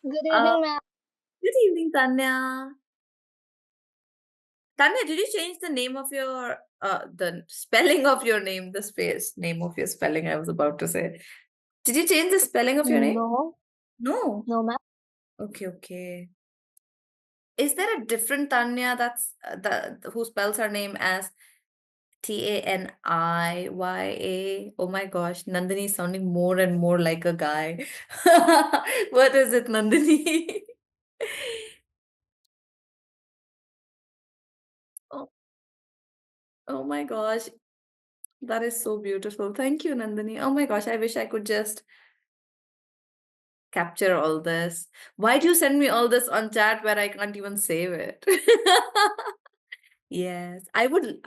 Good Uh, evening, ma'am. Good evening, Tanya. Tanya, did you change the name of your the spelling of your name, the space name of your spelling? I was about to say. Did you change the spelling of your name? No, No. no, ma'am. Okay, okay. Is there a different Tanya that's the who spells her name as Taniya? Oh my gosh, Nandini is sounding more and more like a guy. What is it, Nandini? Oh, oh my gosh. That is so beautiful. Thank you, Nandini. Oh my gosh, I wish I could just capture all this. Why do you send me all this on chat where I can't even save it? Yes, I would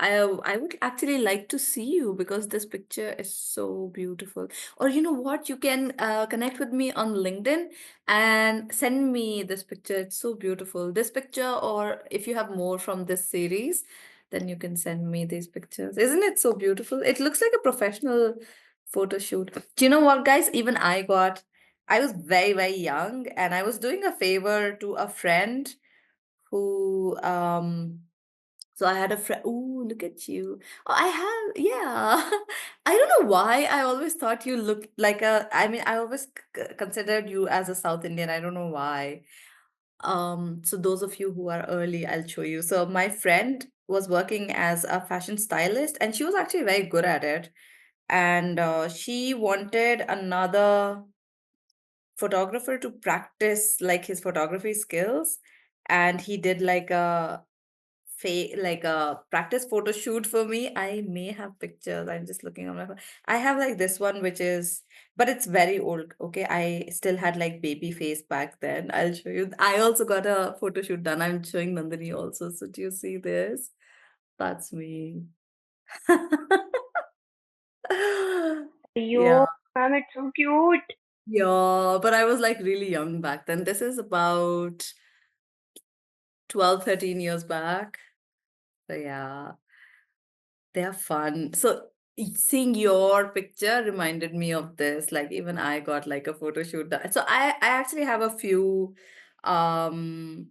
actually like to see you because this picture is so beautiful. Or you know what? You can connect with me on LinkedIn and send me this picture. It's so beautiful. This picture, or if you have more from this series, then you can send me these pictures. Isn't it so beautiful? It looks like a professional photo shoot. Do you know what, guys? Even I was very, very young and I was doing a favor to a friend who so I had a friend. Oh, look at you. Oh, I have, yeah. I don't know why. I always thought you looked like I mean, I always considered you as a South Indian. I don't know why. So those of you who are early, I'll show you. So my friend was working as a fashion stylist and she was actually very good at it. And she wanted another photographer to practice like his photography skills. And he did like a practice photo shoot for me. I may have pictures. I'm just looking on my phone. I have like this one, which is, but it's very old. Okay, I still had like baby face back then. I'll show you. I also got a photo shoot done. I'm showing Nandini also. So do you see this? That's me. Yo, Yeah, ma'am, it's so cute. yeah. But I was like really young back then. This is about 12, 13 years back. So yeah. They're fun. So seeing your picture reminded me of this. Like even I got like a photo shoot done. So I actually have a few um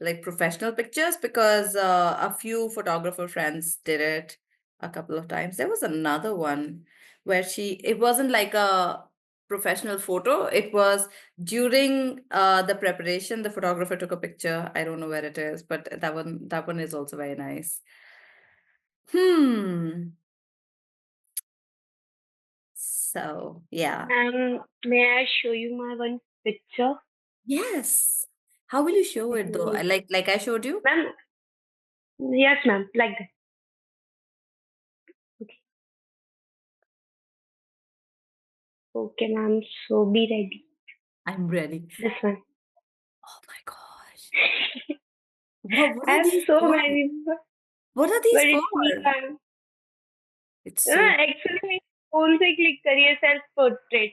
like professional pictures because a few photographer friends did it a couple of times. There was another one where it wasn't like a professional photo. It was during the preparation, the photographer took a picture. I don't know where it is, but that one is also very nice. Hmm. So, yeah. May I show you my one picture? Yes. How will you show Let it though? me, Like I showed you? ma'am. Yes, ma'am. Like that. Okay. Okay, ma'am. So be ready. I'm ready. This one. Oh my gosh. What I are have these so for? many, What are these but for? it's me, ma'am. It's No, so. actually, my phone se click करिए self portrait.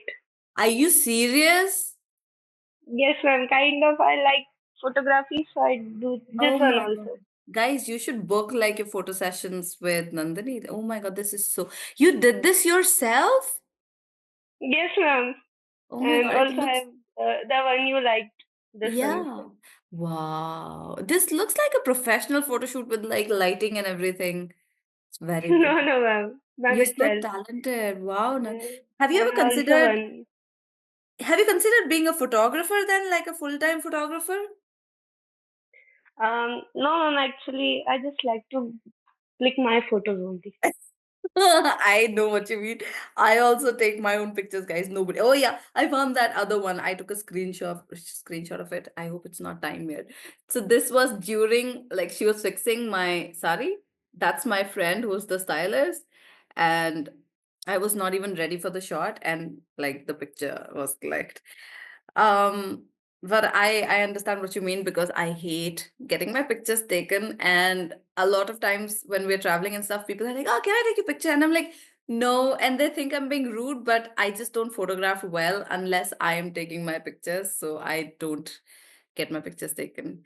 Are you serious? Yes, ma'am. Kind of. I like photography, so I do this Oh one my God. also. Guys, you should book like your photo sessions with Nandini. Oh my God, this is so. You did this yourself? Yes, ma'am. Oh my And God, it also I looks. have the one you liked. This one Yeah. also. Wow. This looks like a professional photo shoot with like lighting and everything. It's very No, pretty. no, ma'am. Ma'am You're so itself. talented. Wow. Uh, Have you ever and also considered one. being a photographer then, like a full-time photographer? No, ma'am. Actually, I just like to click my photos only. I know what you mean. I also take my own pictures, guys. Nobody. Oh yeah, I found that other one. I took a screenshot of it. I hope it's not time yet. So this was during like she was fixing my sari. That's my friend who's the stylist, and I was not even ready for the shot, and like the picture was clicked. Um, but I understand what you mean because I hate getting my pictures taken, and a lot of times when we're traveling and stuff, people are like, "Oh, can I take a picture?" And I'm like, "No," and they think I'm being rude, but I just don't photograph well unless I am taking my pictures, so I don't get my pictures taken.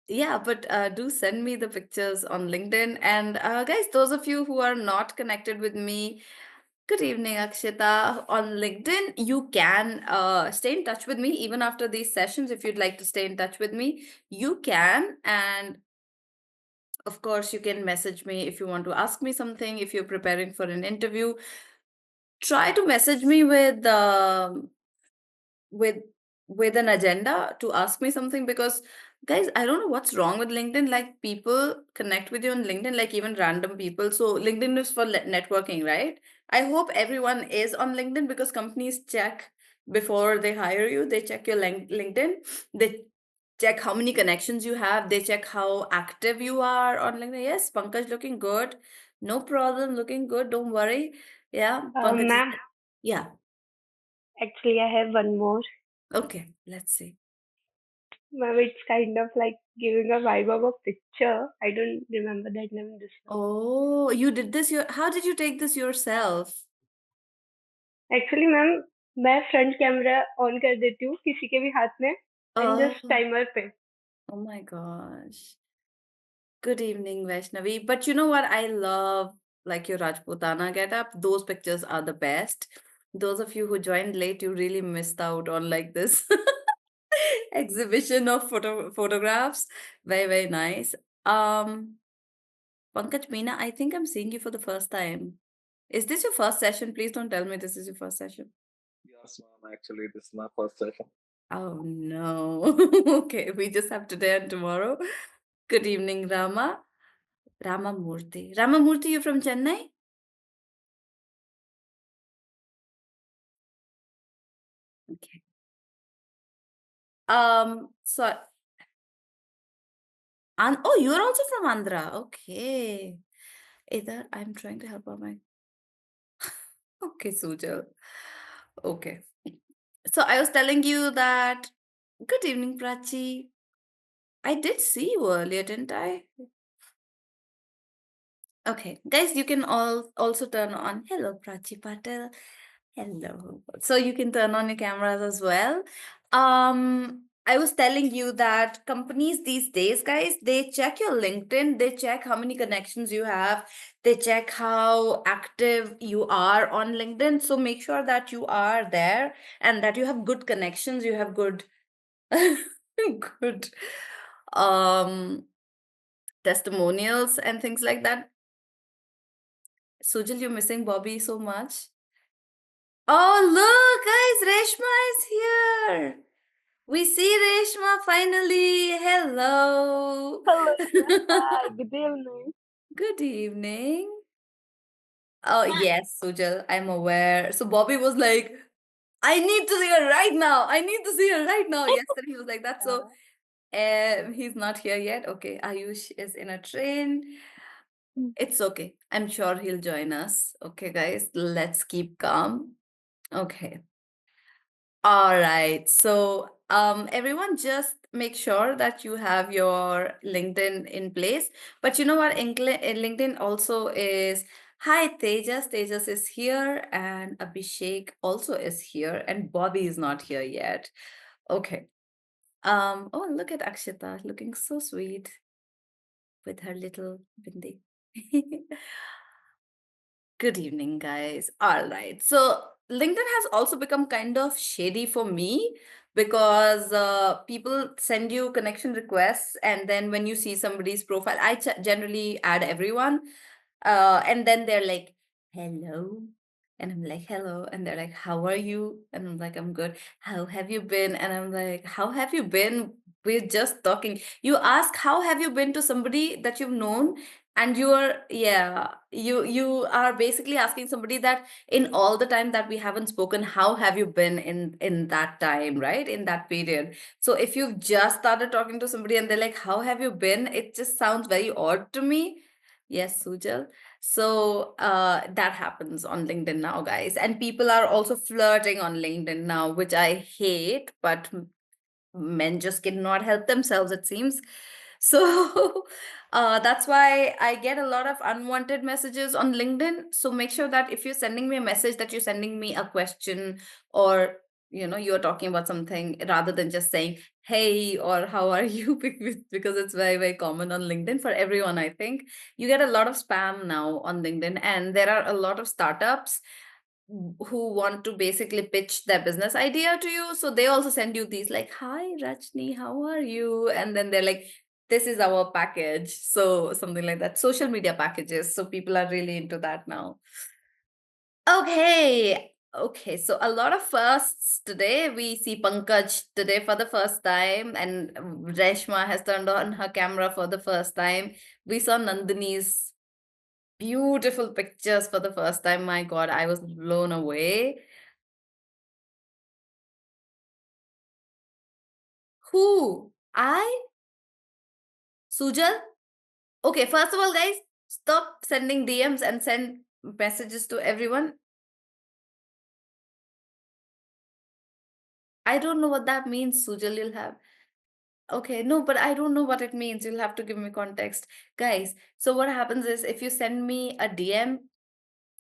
Yeah, but do send me the pictures on LinkedIn. And guys, those of you who are not connected with me, Good evening, Akshita. On LinkedIn, you can stay in touch with me even after these sessions. If you'd like to stay in touch with me, you can. And of course, you can message me if you want to ask me something. If you're preparing for an interview, try to message me with with an agenda to ask me something, because guys, I don't know what's wrong with LinkedIn. Like, people connect with you on LinkedIn, like even random people. So LinkedIn is for networking, right? I hope everyone is on LinkedIn, because companies check before they hire you. They check your LinkedIn. They check how many connections you have. They check how active you are on LinkedIn. Yes, Pankaj looking good. No problem, looking good. Don't worry. Yeah, Pankaj is. Ma'am, Yeah. actually, I have one more. Okay, let's see. Ma'am, it's kind of like giving a vibe of a picture. I don't remember that name this one. Oh, you did this how did you take this yourself? Actually ma'am मैं front camera on कर देती हूँ किसी के भी हाथ में and just Oh, timer पे. oh my gosh. Good evening, Vaishnavi. But you know what? I love like your Rajputana getup. Those pictures are the best. Those of you who joined late, you really missed out on like this exhibition of photographs. Very, very nice. Um, Pankaj Meena, I think I'm seeing you for the first time. Is this your first session? Please don't tell me this is your first session. Yes, ma'am. Actually, this is my first session. Oh no. Okay, we just have today and tomorrow. Good evening, Rama. Rama Murthy. Rama Murthy, you're from Chennai? Okay. So oh, you're also from Andhra. Okay. Either I'm trying to help out my okay, Sujal. Okay. So I was telling you that good evening, Prachi. I did see you earlier, didn't I? Okay, guys, you can all also turn on. Hello, Prachi Patel. Hello. So you can turn on your cameras as well. I was telling you that companies these days, guys, they check your LinkedIn, they check how many connections you have, they check how active you are on LinkedIn. So make sure that you are there and that you have good connections, you have good good um testimonials and things like that. Sujal, you're missing Bobby so much. Oh, look, guys, Reshma is here. We see Reshma finally. Hello. Hello, ma'am. Hi, good evening. Good evening. Oh, yes, Sujal, I'm aware. So Bobby was like, I need to see her right now. I need to see her right now. Yesterday he was like that. So he's not here yet. Okay, Ayush is in a train. It's okay. I'm sure he'll join us. Okay, guys, let's keep calm. Okay. All right. So, everyone, just make sure that you have your LinkedIn in place. But you know what? LinkedIn also is. Hi, Tejas. Tejas is here, and Abhishek also is here, and Bobby is not here yet. Okay. Oh, look at Akshita, looking so sweet with her little bindi. Good evening, guys. All right. So LinkedIn has also become kind of shady for me, because people send you connection requests, and then when you see somebody's profile, I generally add everyone, and then they're like, "Hello," and I'm like, "Hello," and they're like, "How are you?" And I'm like, "I'm good. How have you been?" And I'm like, "How have you been? We're just talking." You ask, "How have you been?" to somebody that you've known, and you are basically asking somebody that in all the time that we haven't spoken, how have you been in that time, right, in that period. So if you've just started talking to somebody and they're like, how have you been, it just sounds very odd to me. Yes, Sujal. So that happens on LinkedIn now, guys, and people are also flirting on LinkedIn now, which I hate, but men just cannot help themselves, it seems. So that's why I get a lot of unwanted messages on LinkedIn. So make sure that if you're sending me a message, that you're sending me a question, or you're talking about something, rather than just saying hey or how are you, because it's very, very common on LinkedIn for everyone. I think you get a lot of spam now on LinkedIn, and there are a lot of startups who want to basically pitch their business idea to you. So they also send you these like, "Hi, Rajni, how are you?" And then they're like, "This is our package." So something like that. Social media packages. So people are really into that now. Okay. Okay, so a lot of firsts today. We see Pankaj today for the first time, and Reshma has turned on her camera for the first time. We saw Nandini's beautiful pictures for the first time. My God, I was blown away. Who? I? Sujal? Okay, first of all, guys, stop sending DMs and send messages to everyone. I don't know what that means, Sujal. You'll have. Okay, no, but I don't know what it means. You'll have to give me context. Guys, so what happens is if you send me a DM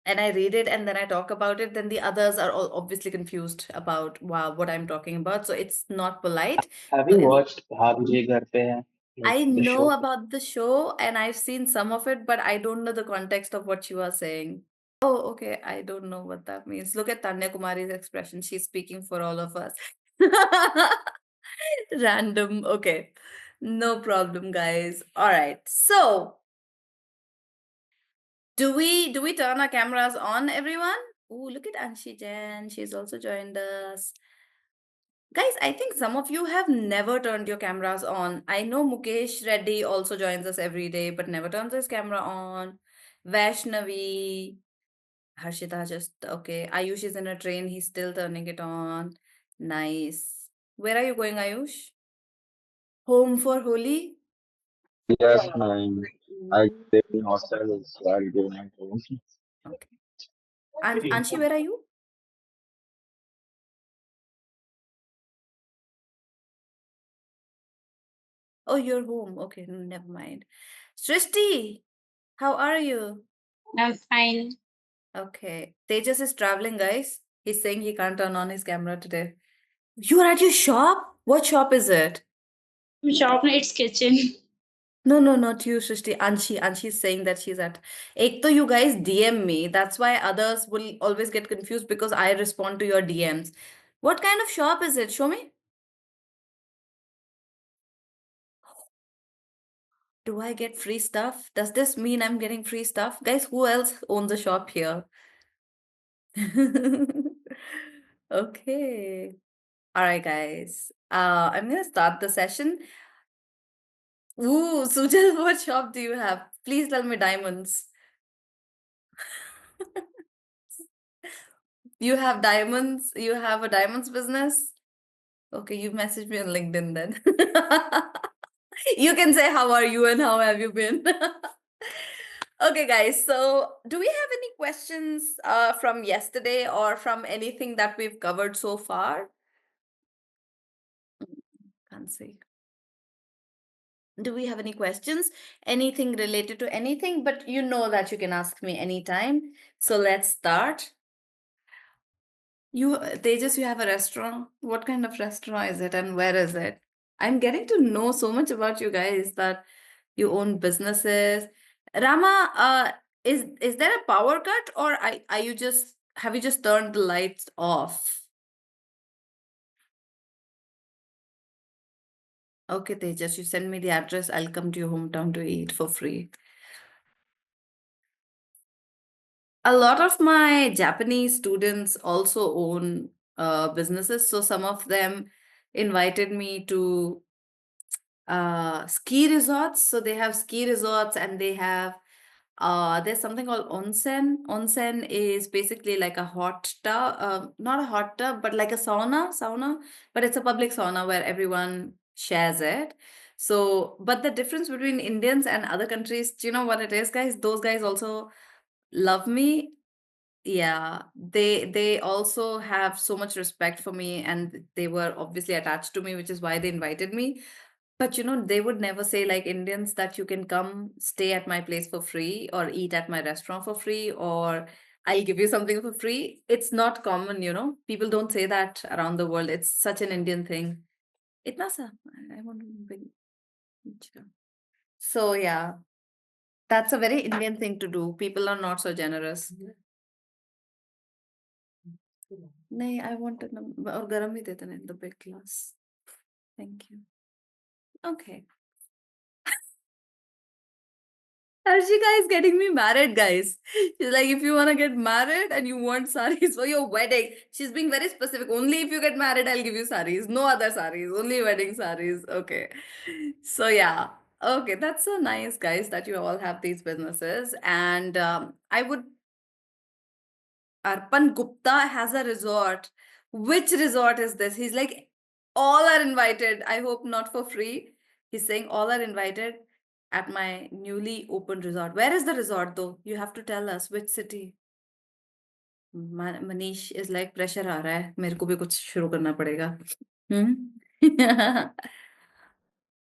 and I read it and then I talk about it, then the others are all obviously confused about wow, what I'm talking about. So it's not polite. Have So you watched Bhabji Ghar Pe Hai? Like I the know show? about the show and I've seen some of it, but I don't know the context of what you are saying. Oh, okay. I don't know what that means. Look at Tanya Kumari's expression. She's speaking for all of us. Random. Okay. No problem, guys. All right. So, do we turn our cameras on, everyone? Oh, look at Anshi Jain. She's also joined us. Guys, I think some of you have never turned your cameras on. I know Mukesh Reddy also joins us every day, but never turns his camera on. Vaishnavi, Harshita just okay. Ayush is in a train, he's still turning it on. Nice. Where are you going, Ayush? Home for Holi? Yes, ma'am. I stay in hostel, so I'll go my home. Okay. And Anshi, where are you? Oh, you're home. Okay, never mind. Srishti, how are you? I'm fine. Okay. Tejas is traveling, guys. He's saying he can't turn on his camera today. You're at your shop? What shop is it? Shop its kitchen. No, no, not you, Srishti. Anshi. Anshi's saying that she's at. Ek to you guys DM me. That's why others will always get confused because I respond to your DMs. What kind of shop is it? Show me. Do I get free stuff? Does this mean I'm getting free stuff? Guys, who else owns a shop here? Okay. All right, guys. I'm gonna start the session. Ooh, Sujal, what shop do you have? Please tell me diamonds. You have diamonds? You have a diamonds business? Okay, you messaged me on LinkedIn then. You can say how are you and how have you been? Okay, guys. So, do we have any questions from yesterday or from anything that we've covered so far? Can't see. Do we have any questions? Anything related to anything? But you know that you can ask me anytime. So let's start. Tejas, you have a restaurant. What kind of restaurant is it and where is it? I'm getting to know so much about you guys that you own businesses. Rama, is there a power cut or are you just have you just turned the lights off? Okay, Tejas, you send me the address. I'll come to your hometown to eat for free. A lot of my Japanese students also own businesses. So some of them invited me to ski resorts. So they have ski resorts and they have there's something called onsen. Onsen is basically like a hot tub, not a hot tub, but like a sauna, but it's a public sauna where everyone shares it. So, but the difference between Indians and other countries, do you know what it is, guys? Those guys also love me. Yeah, they also have so much respect for me and they were obviously attached to me, which is why they invited me. But they would never say like Indians that you can come stay at my place for free or eat at my restaurant for free or I'll give you something for free. It's not common. People don't say that around the world. It's such an Indian thing. Itna sa, I want to bring. So yeah, that's a very Indian thing to do. People are not so generous. नहीं, I want a number और गरम ही देते ना in the big glass. Thank you. Okay. Harshika is getting me married, guys. She's like, if you want to get married and you want saris for your wedding, she's being very specific. Only if you get married, I'll give you saris. No other saris, only wedding saris. Okay. So, yeah. Okay, that's so nice, guys, that you all have these businesses. And I would, Arpan Gupta has a resort. Which resort is this? He's like, all are invited. I hope not for free. He's saying all are invited at my newly opened resort. Where is the resort though? You have to tell us which city. Manish is like pressure आ रहा है मेरे को भी कुछ शुरू करना पड़ेगा.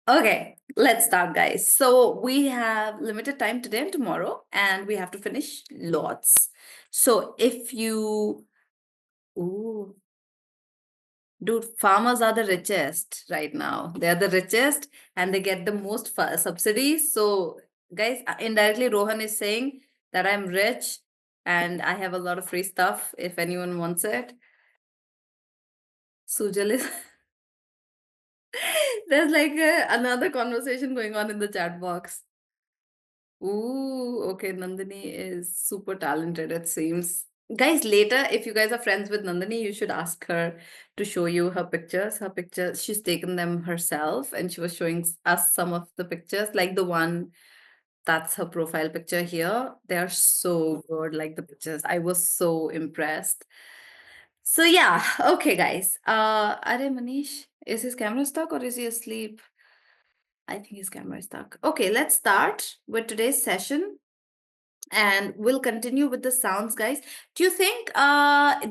Okay, let's start, guys. So we have limited time today and tomorrow, and we have to finish lots. So if you, ooh, dude, farmers are the richest right now. They're the richest and they get the most subsidies. So, guys, indirectly, Rohan is saying that I'm rich and I have a lot of free stuff if anyone wants it. Sujal is. There's like another conversation going on in the chat box. Ooh, okay. Nandini is super talented, it seems. Guys, later, if you guys are friends with Nandini, you should ask her to show you her pictures. Her pictures, she's taken them herself and she was showing us some of the pictures, like the one that's her profile picture here. They are so good, like the pictures. I was so impressed. So yeah, okay, guys. Are Manish, is his camera stuck or is he asleep? I think his camera is stuck. Okay, let's start with today's session and we'll continue with the sounds, guys. Do you think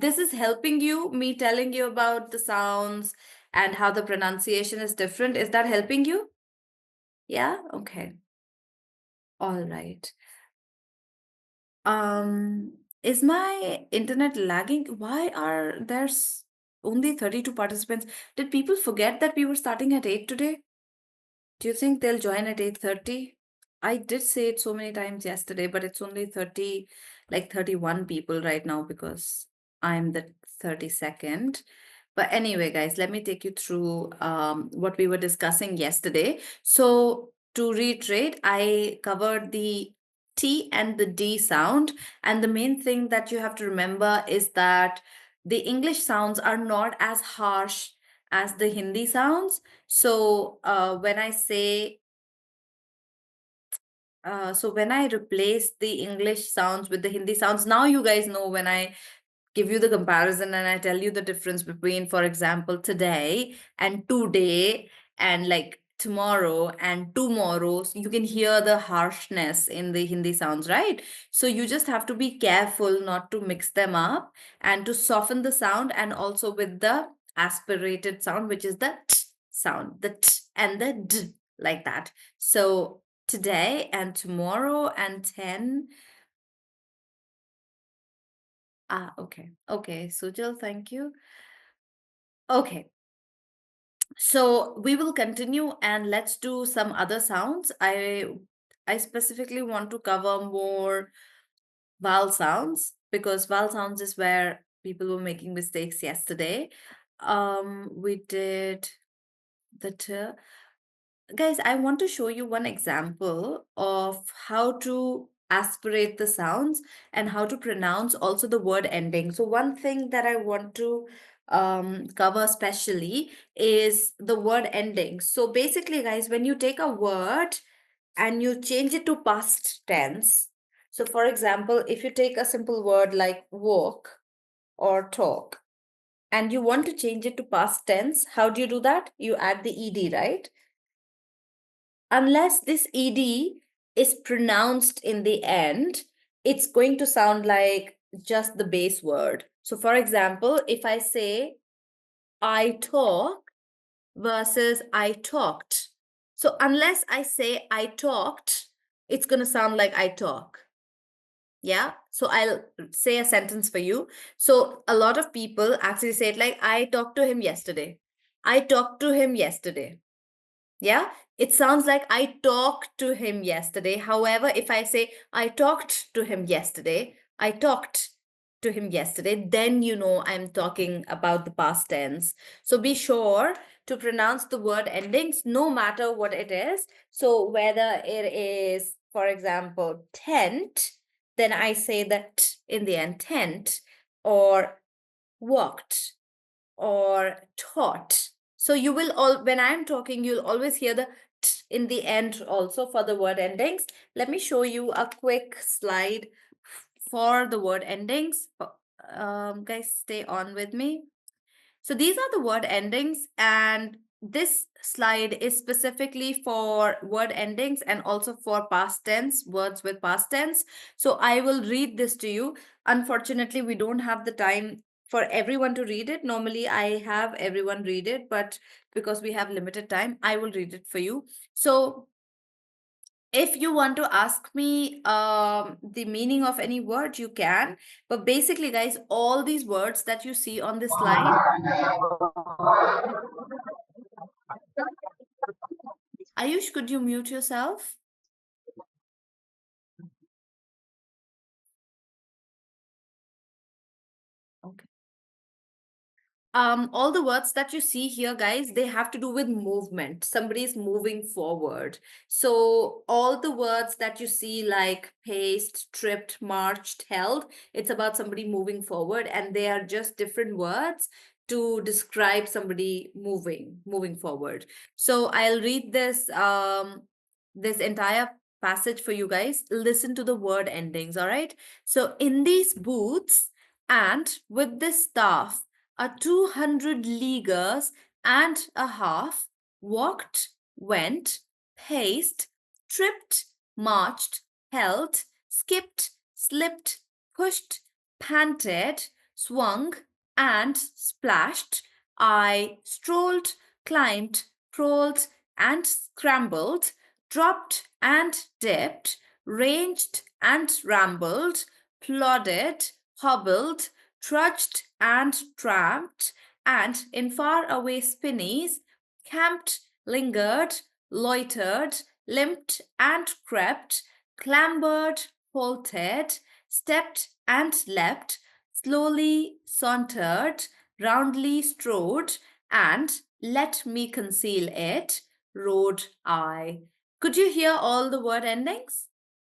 this is helping you, me telling you about the sounds and how the pronunciation is different? Is that helping you? Yeah? Okay. All right. Is my internet lagging? Why are there only 32 participants? Did people forget that we were starting at 8 today? Do you think they'll join at 8:30? I did say it so many times yesterday, but it's only 30, like 31 people right now because I'm the 32nd. But anyway, guys, let me take you through what we were discussing yesterday. So to reiterate, I covered the T and the D sound. And the main thing that you have to remember is that the English sounds are not as harsh as the Hindi sounds. So when I say, so when I replace the English sounds with the Hindi sounds, now you guys know when I give you the comparison and I tell you the difference between, for example, today and today and like tomorrow and tomorrow, so you can hear the harshness in the Hindi sounds, right? So you just have to be careful not to mix them up and to soften the sound, and also with the aspirated sound, which is the t sound, the t and the d, like that. So today and tomorrow and 10. Okay. Okay, Sujal, thank you. Okay. So we will continue and let's do some other sounds. I specifically want to cover more vowel sounds because vowel sounds is where people were making mistakes yesterday. We did the t. Guys, I want to show you one example of how to aspirate the sounds and how to pronounce also the word ending. So one thing that I want to cover especially is the word ending. So basically, guys, when you take a word and you change it to past tense. So for example, if you take a simple word like walk or talk and you want to change it to past tense, how do you do that? You add the ed, right? Unless this ed is pronounced in the end, it's going to sound like just the base word. So for example, if I say I talk versus I talked. So unless I say I talked, it's going to sound like I talk. Yeah. So I'll say a sentence for you. So a lot of people actually say it like I talked to him yesterday. I talked to him yesterday. Yeah, it sounds like I talked to him yesterday. However, if I say I talked to him yesterday, I talked, to him yesterday, then you know I'm talking about the past tense. So be sure to pronounce the word endings no matter what it is. So whether it is, for example, tent, then I say the t in the end, tent, or walked, or taught. So you will all, when I'm talking, you'll always hear the t in the end also for the word endings. Let me show you a quick slide for the word endings. Guys, stay on with me. So these are the word endings, and this slide is specifically for word endings and also for past tense, words with past tense. So I will read this to you. Unfortunately, we don't have the time for everyone to read it. Normally, I have everyone read it, but because we have limited time, I will read it for you. So if you want to ask me the meaning of any word, you can. But basically, guys, all these words that you see on this slide, Ayush, could you mute yourself? Okay. All the words that you see here, guys, they have to do with movement. Somebody's moving forward. So all the words that you see, like paced, tripped, marched, held, it's about somebody moving forward, and they are just different words to describe somebody moving forward. So I'll read this entire passage for you guys. Listen to the word endings, all right? So in these booths and with this staff, a 200 leaguers and a half, walked, went, paced, tripped, marched, held, skipped, slipped, pushed, panted, swung, and splashed. I strolled, climbed, crawled, and scrambled, dropped and dipped, ranged and rambled, plodded, hobbled, trudged and tramped, and in faraway spinneys, camped, lingered, loitered, limped and crept, clambered, halted, stepped and leapt, slowly sauntered, roundly strode, and let me conceal it, rode I. Could you hear all the word endings?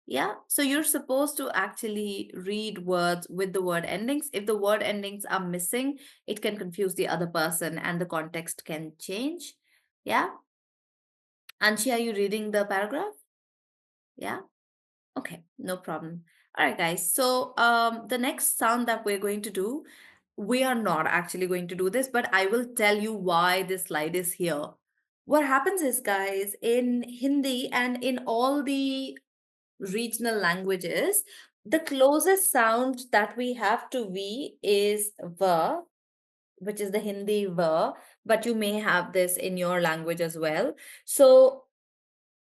Yeah, so you're supposed to actually read words with the word endings. If the word endings are missing, it can confuse the other person and the context can change. Yeah. Anshi, are you reading the paragraph? Yeah. Okay, no problem. All right, guys. So the next sound that we're going to do, we are not actually going to do this, but I will tell you why this slide is here. What happens is, guys, in Hindi and in all the regional languages, the closest sound that we have to V is V, which is the Hindi V, but you may have this in your language as well. So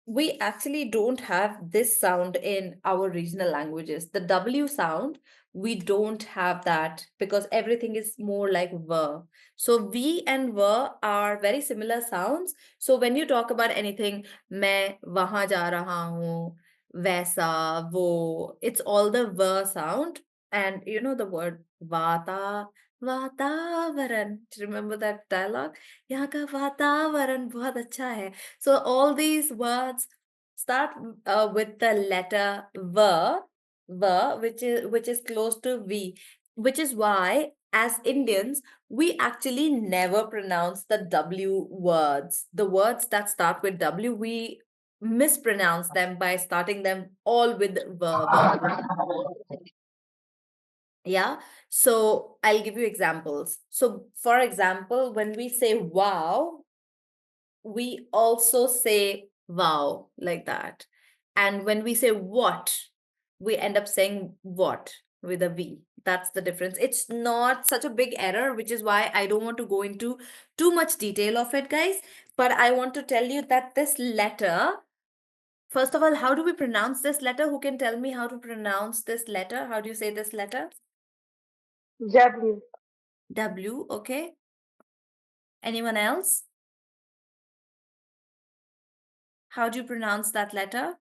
we actually don't have this sound in our regional languages. The W sound, we don't have that because everything is more like V. So V and V are very similar sounds. So when you talk about anything, मैं वहां जा रहा हूँ, वैसा, वो, it's all the V sound. And you know the word vata, वातावरण. Remember that dialogue? यहाँ का वातावरण बहुत अच्छा है. So all these words start with the letter V, which is close to V, which is why as Indians we actually never pronounce the W words. The words that start with W, we mispronounce them by starting them all with V. Yeah. So I'll give you examples. So for example, when we say wow, we also say wow like that. And when we say what, we end up saying what with a V. That's the difference. It's not such a big error, which is why I don't want to go into too much detail of it, guys. But I want to tell you that this letter, first of all, how do we pronounce this letter? Who can tell me how to pronounce this letter? How do you say this letter? W. W, okay. Anyone else? How do you pronounce that letter?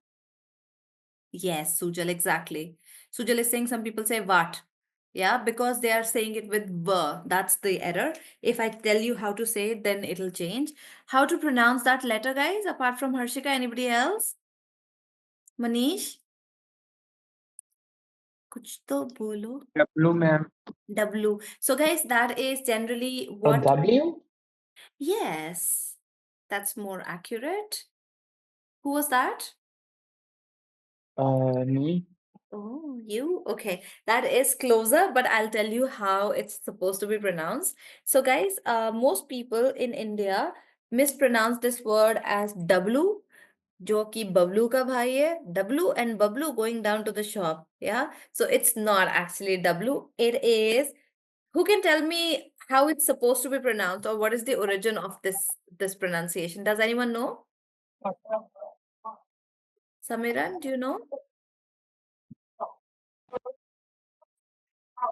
Yes, Sujal, exactly. Sujal is saying some people say what. Yeah, because they are saying it with v. That's the error. If I tell you how to say it, then it'll change. How to pronounce that letter, guys, apart from Harshika? Anybody else? Manish? कुछ तो बोलो. W, ma'am. W. So, guys, that is generally A what. W? Yes, that's more accurate. Who was that? Me. Oh, you? Okay, that is closer, but I'll tell you how it's supposed to be pronounced. So, guys, most people in India mispronounce this word as W, जो कि बबलू का भाई है, W and Bablu going down to the shop. Yeah, so it's not actually W. It is. Who can tell me how it's supposed to be pronounced, or what is the origin of this pronunciation? Does anyone know? Samiran, do you know?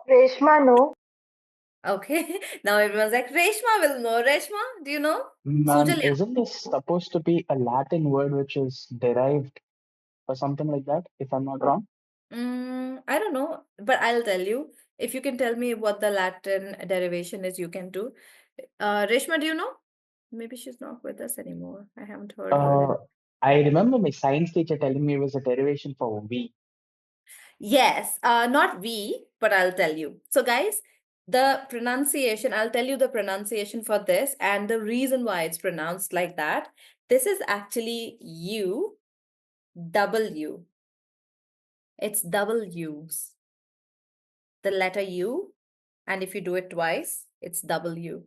Reshma, no. Okay, now everyone's like, Reshma will know. Reshma, do you know? Ma'am, Sujalya. isn't this supposed to be a Latin word which is derived or something like that, if I'm not wrong? I don't know, but I'll tell you. If you can tell me what the Latin derivation is, you can too. Reshma, do you know? Maybe she's not with us anymore. I haven't heard her. Uh, I remember my science teacher telling me it was a derivation for V. Yes, not we, but I'll tell you. So, guys, the pronunciation, I'll tell you the pronunciation for this and the reason why it's pronounced like that. This is actually U, W. It's double U's. The letter U, and if you do it twice, it's W.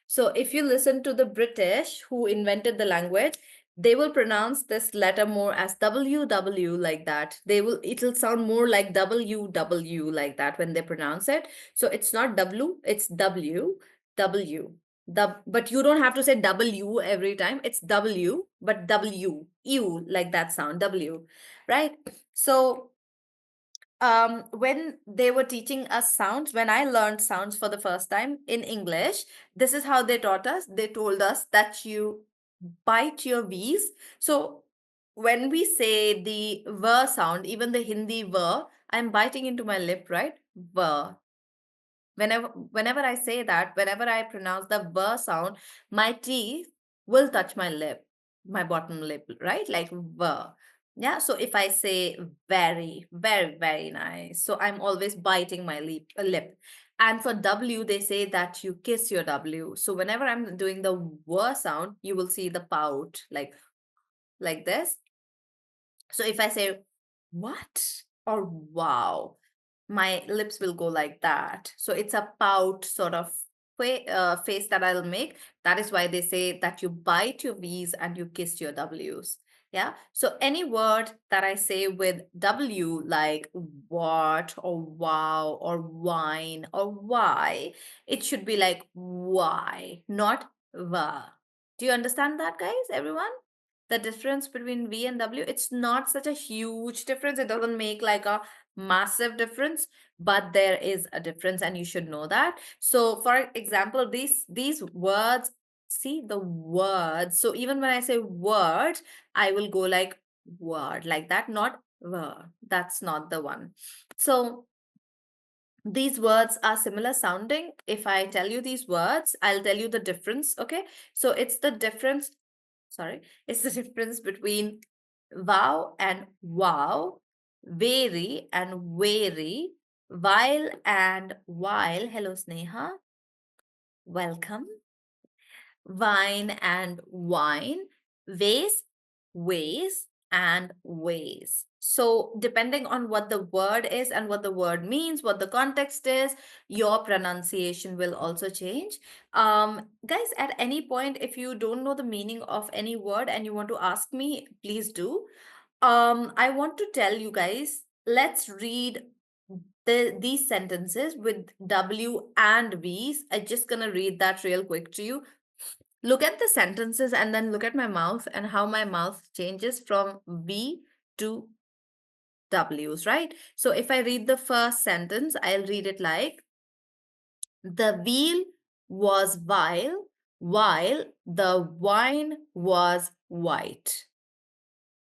So if you listen to the British who invented the language, they will pronounce this letter more as WW like that. It'll sound more like WW like that when they pronounce it. So it's not W, it's W, W. But you don't have to say W every time. It's W, but W, U like that sound, W, right? So when they were teaching us sounds, when I learned sounds for the first time in English, this is how they taught us. They told us that you bite your V's. So when we say the V sound, even the Hindi V, I'm biting into my lip, right? V. Whenever I say that, whenever I pronounce the V sound, my teeth will touch my lip, my bottom lip, right? Like V. Yeah. So if I say very, very, very nice, so I'm always biting my lip. And for W, they say that you kiss your W. So whenever I'm doing the W sound, you will see the pout, like this. So if I say what or wow, my lips will go like that. So it's a pout sort of face that I'll make. That is why they say that you bite your V's and you kiss your W's. Yeah. So any word that I say with W, like what or wow or wine or why, it should be like why, not va. Do you understand that, guys? Everyone? The difference between V and W, it's not such a huge difference. It doesn't make like a massive difference, but there is a difference and you should know that. So for example, these words, see the words. So even when I say word, I will go like word like that, not word. That's not the one. So these words are similar sounding. If I tell you these words, I'll tell you the difference. Okay. So it's the difference. Sorry. It's the difference between wow and wow, very and wary, while and while. Hello, Sneha. Welcome. Wine and wine, ways, ways, and ways. So, depending on what the word is and what the word means, what the context is, your pronunciation will also change. Guys, at any point, if you don't know the meaning of any word and you want to ask me, please do. I want to tell you guys, let's read these sentences with W and V's. I'm just gonna read that real quick to you. Look at the sentences and then look at my mouth and how my mouth changes from V to W's, right? So if I read the first sentence, I'll read it like the wheel was vile while the wine was white.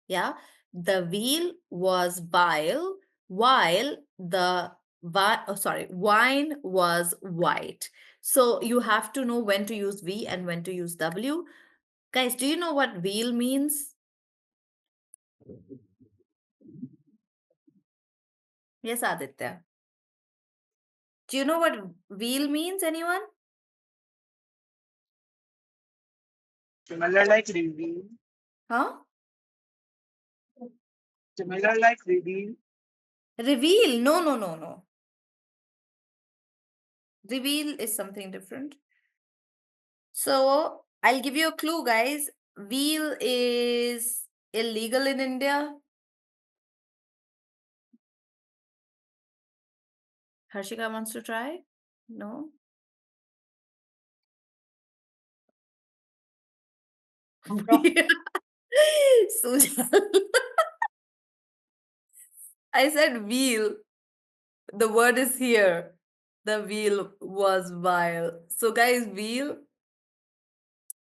Yeah, the wheel was vile while the wine was white. So you have to know when to use V and when to use W. Guys, do you know what wheel means? Yes, Aditya. Do you know what wheel means, anyone? Similar like reveal. Huh? Similar like reveal. Reveal. No, no, no, no. Reveal is something different. So I'll give you a clue, guys. Wheel is illegal in India. Harshika wants to try? No? Sujal. I said wheel. The word is here. The wheel was vile. So, guys, wheel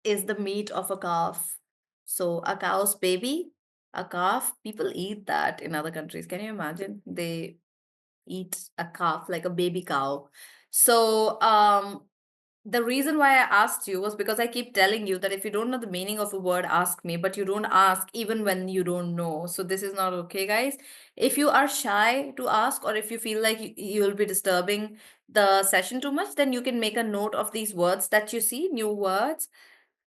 is the meat of a calf. So, a cow's baby, a calf, people eat that in other countries. Can you imagine? They eat a calf like a baby cow. So, the reason why I asked you was because I keep telling you that if you don't know the meaning of a word, ask me, but you don't ask even when you don't know. So this is not okay, guys. If you are shy to ask, or if you feel like you'll be disturbing the session too much, then you can make a note of these words that you see, new words.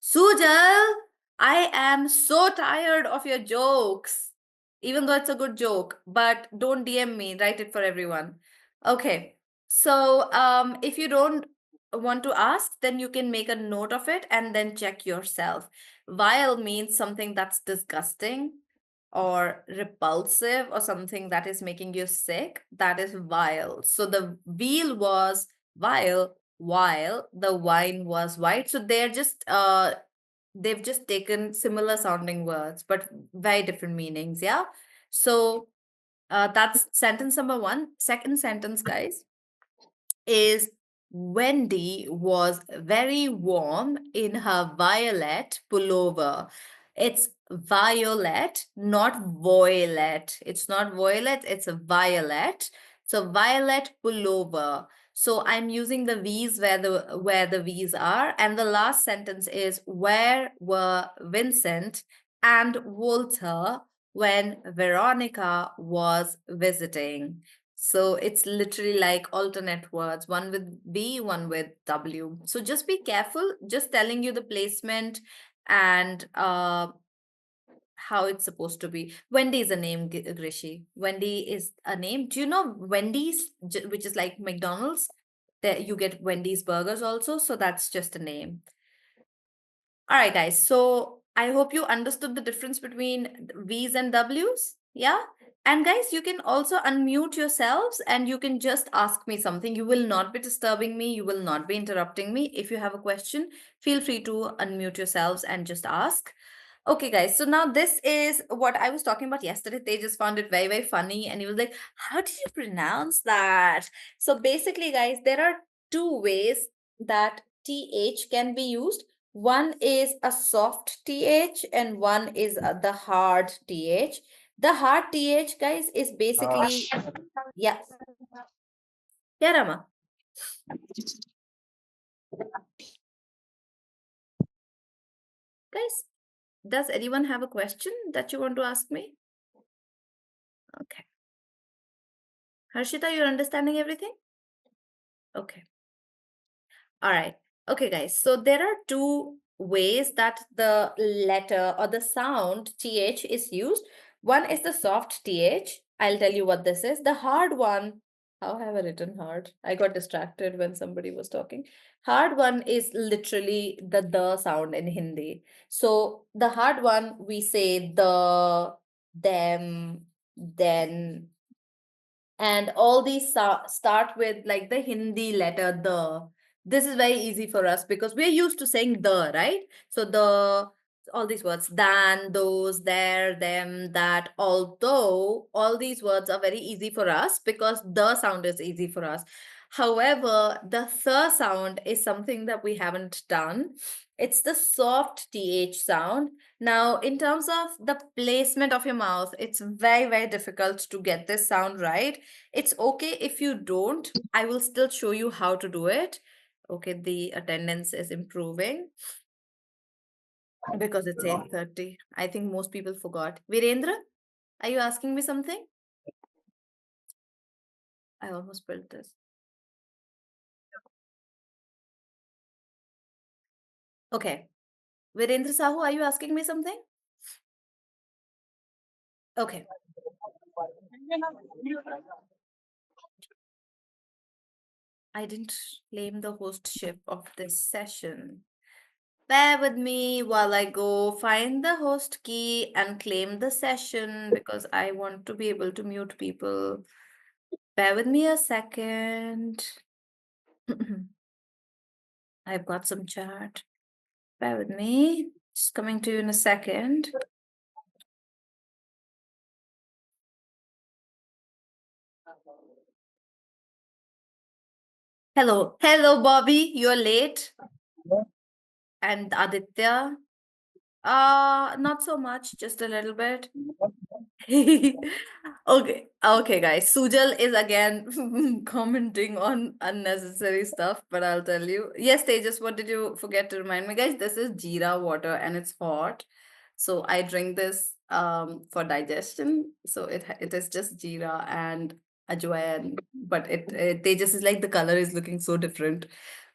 Sujal, I am so tired of your jokes, even though it's a good joke, but don't DM me, write it for everyone. Okay. So, if you don't want to ask, then you can make a note of it and then check yourself. Vile means something that's disgusting or repulsive or something that is making you sick. That is vile. So the wheel was vile while the wine was white. So they've just taken similar sounding words but very different meanings. Yeah. So that's sentence number one. Second sentence, guys, is Wendy was very warm in her violet pullover. It's violet, not violet. It's not violet, it's a violet. So violet pullover. So I'm using the V's where the V's are. And the last sentence is where were Vincent and Walter when Veronica was visiting? So it's literally like alternate words, one with B, one with W. So just be careful, just telling you the placement and how it's supposed to be. Wendy is a name, Grishi. Wendy is a name. Do you know Wendy's, which is like McDonald's? That you get Wendy's burgers also. So that's just a name. All right, guys. So I hope you understood the difference between V's and W's. Yeah. And guys, you can also unmute yourselves and you can just ask me something. You will not be disturbing me. You will not be interrupting me. If you have a question, feel free to unmute yourselves and just ask. Okay, guys. So now this is what I was talking about yesterday. They just found it very, very funny. And he was like, how do you pronounce that? So basically, guys, there are two ways that TH can be used. One is a soft TH and one is the hard TH. The hard TH, guys, is basically, yeah. Yeah, Rama. Guys, does anyone have a question that you want to ask me? Okay. Harshita, you're understanding everything? Okay. All right. Okay, guys. So there are two ways that the letter or the sound TH is used. One is the soft TH. I'll tell you what this is. The hard one, how have I written hard? I got distracted when somebody was talking. Hard one is literally the sound in Hindi. So the hard one, we say the, them, then, and all these start with like the Hindi letter the. This is very easy for us because we're used to saying the, right? So the, all these words, than, those, there, them, that, although all these words are very easy for us because the sound is easy for us. However, the th sound is something that we haven't done. It's the soft TH sound. Now, in terms of the placement of your mouth, it's very, very difficult to get this sound right. It's okay if you don't. I will still show you how to do it. Okay, the attendance is improving because it's 8:30. I think most people forgot. Virendra, are you asking me something? I almost spilled this. Okay. Virendra Sahu, are you asking me something? Okay. I didn't claim the hostship of this session. Bear with me while I go find the host key and claim the session because I want to be able to mute people. Bear with me a second. I've got some chat. Bear with me. Just coming to you in a second. Hello. Hello, Bobby. You're late. And Aditya. Not so much, just a little bit. Okay, okay, guys. Sujal is again commenting on unnecessary stuff, but I'll tell you. Yes, Tejas, what did you forget to remind me, guys? This is jeera water and it's hot. So I drink this for digestion. So it is just jeera and ajwain, but it Tejas is like the color is looking so different,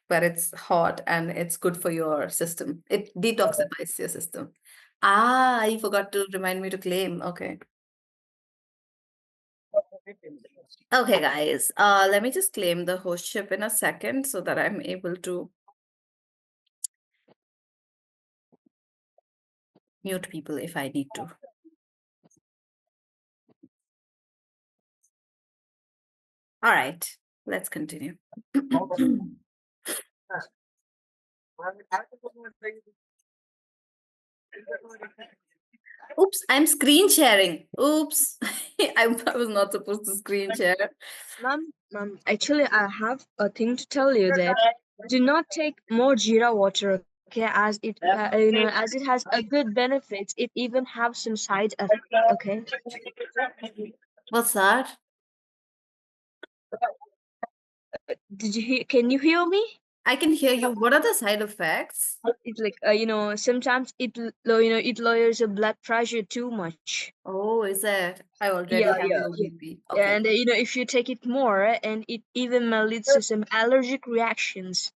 but it's hot and it's good for your system. It detoxifies your system. Ah, you forgot to remind me to claim. Okay. Okay, guys. Let me just claim the hostship in a second so that I'm able to mute people if I need to. All right, let's continue. Oops, I'm screen sharing. Oops. I was not supposed to screen share. Ma'am, actually, I have a thing to tell you that do not take more Jira water, okay? As it, as it has a good benefits. It even have some side effects, okay? What's that? Did you hear? Can you hear me? I can hear you. What are the side effects? It's like sometimes it lowers your blood pressure too much. Oh, is it? I already Yeah, have yeah, low yeah. BP. Okay. And if you take it more, and it even leads to some allergic reactions.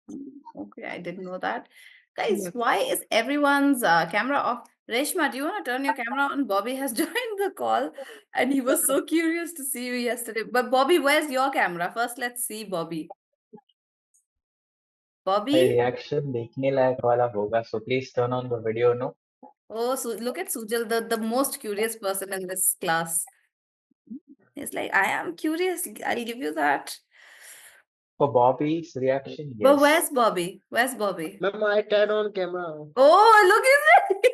Okay, I didn't know that. Guys, Yep. why is everyone's camera off? Reshma, do you want to turn your camera on? Bobby has joined the call and he was so curious to see you yesterday. But Bobby, where's your camera? First, let's see Bobby. My Bobby? reaction देखने लायक वाला होगा, so please turn on the video, no? Oh, so look at Sujal, the most curious person in this class. He's like, I am curious. I'll give you that. For Bobby's reaction, But yes. where's Bobby? Where's Bobby? Ma'am, I turned on camera. Oh, look at it.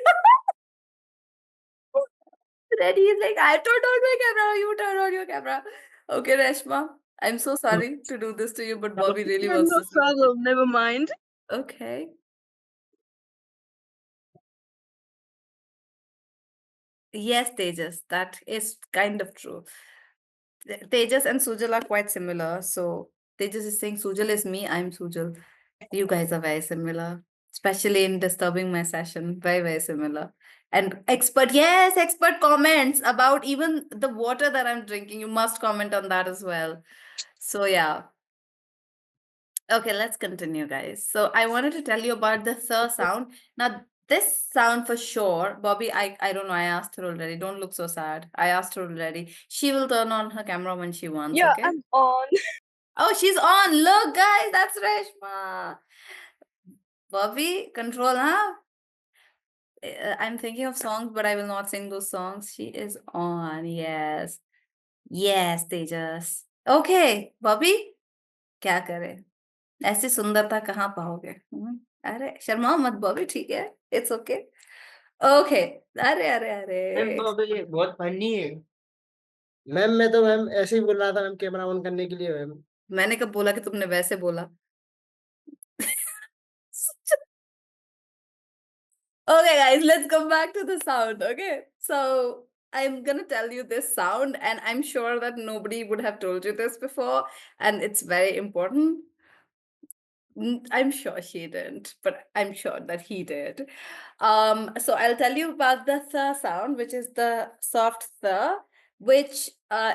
Then he's like, I turned on my camera, you turn on your camera. Okay, Reshma, I'm so sorry to do this to you, but Bobby really Yeah, wants no to see. problem. Never mind. Okay. Yes, Tejas, that is kind of true. Tejas and Sujal are quite similar. So Tejas is saying Sujal is me, I'm Sujal. You guys are very similar, especially in disturbing my session. Very, very similar. And yes, expert comments about even the water that I'm drinking. You must comment on that as well. So yeah. Okay, let's continue, guys. So I wanted to tell you about the th sound. Now, this sound for sure, Bobby, I don't know. I asked her already. Don't look so sad. I asked her already. She will turn on her camera when she wants, Yeah, okay? I'm on. Oh, she's on. Look, guys, that's Reshma. Bobby, control, huh? I'm thinking of songs, but I will not sing those songs. She is on. Yes. Yes, Tejas. Okay, Bobby, क्या करें? ऐसी सुंदरता कहाँ पाओगे? अरे शर्माओ मत बॉबी, ठीक है? It's okay. ओके। अरे अरे मैम अरे तो अभी ये बहुत फनी है। मैम मैं तो मैम ऐसे ही बोल रहा था मैम कैमरा ऑन करने के लिए मैम। मैंने कब बोला कि तुमने वैसे बोला? Okay, guys, let's come back to the sound. Okay, so I'm gonna tell you this sound, and I'm sure that nobody would have told you this before, and it's very important. I'm sure she didn't, but I'm sure that he did. So I'll tell you about the th sound, which is the soft th, which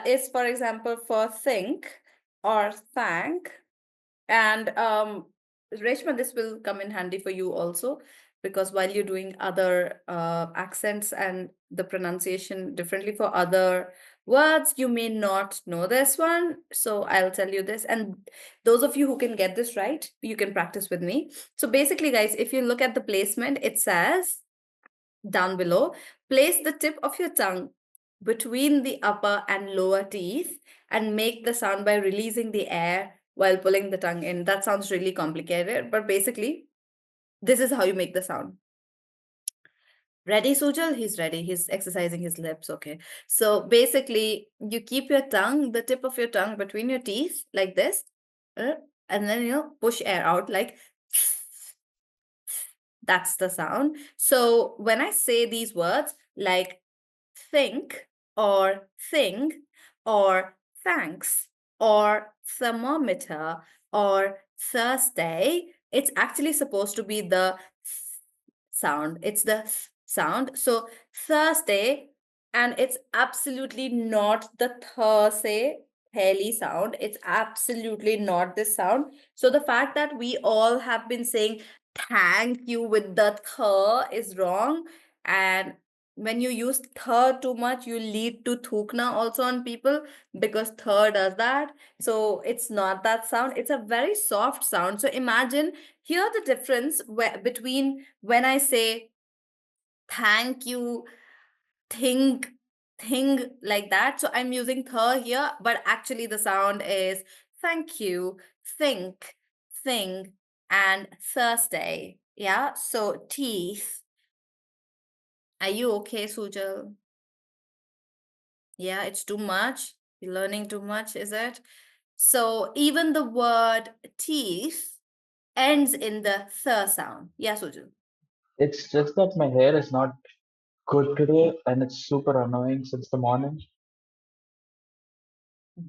is, for example, for think or thank. And Reshma, this will come in handy for you also, because while you're doing other accents and the pronunciation differently for other words, you may not know this one. So I'll tell you this. And those of you who can get this right, you can practice with me. So basically, guys, if you look at the placement, it says down below, place the tip of your tongue between the upper and lower teeth and make the sound by releasing the air while pulling the tongue in. That sounds really complicated, but basically, this is how you make the sound. Ready, Sujal? He's ready. He's exercising his lips. Okay. So basically, you keep your tongue, the tip of your tongue between your teeth like this, uh, and then push air out like that's the sound. So when I say these words like think or thing or thanks or thermometer or Thursday, it's actually supposed to be the sound. It's the sound. So Thursday, and it's absolutely not the Thursday Haley sound. It's absolutely not this sound. So the fact that we all have been saying thank you with the is wrong. And when you use too much, you lead to thukna also on people, because does that. So it's not that sound. It's a very soft sound. So imagine here the difference between when I say thank you, think, thing like that. So I'm using here, but actually the sound is thank you, think, thing, and Thursday. Yeah. So teeth. Are you okay, Sujal? Yeah, it's too much. You're learning too much, is it? So even the word teeth ends in the th sound. Yeah, Sujal. It's just that my hair is not good today and it's super annoying since the morning.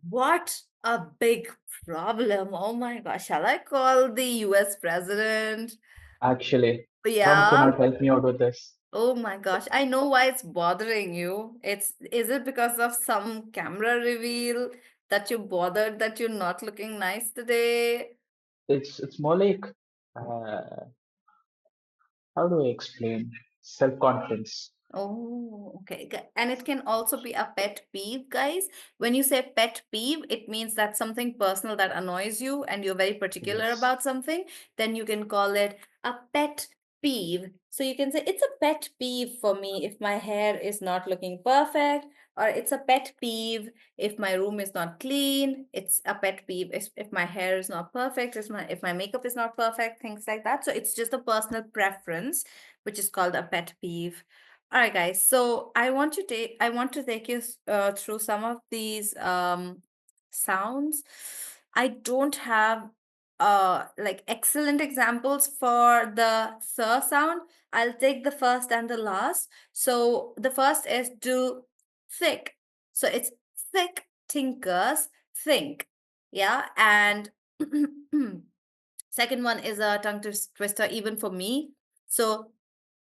What a big problem. Oh my gosh. Shall I call the US president? Actually, Trump Yeah. cannot help me out with this. Oh my gosh. I know why it's bothering you. Is it because of some camera reveal that you're bothered that you're not looking nice today? It's more like uh, how do I explain? Self-confidence. Oh, okay. And it can also be a pet peeve, guys. When you say pet peeve, it means that something personal that annoys you and you're very particular Yes. about something. Then you can call it a pet peeve. So you can say, it's a pet peeve for me if my hair is not looking perfect, or it's a pet peeve if my room is not clean. It's a pet peeve if my hair is not perfect, if my makeup is not perfect, things like that. So it's just a personal preference, which is called a pet peeve. All right, guys. So I want to take you through some of these sounds. I don't have like excellent examples for the th sound. I'll take the first and the last. So the first is do thick. So it's thick tinkers think. Yeah, and second one is a tongue twister even for me. So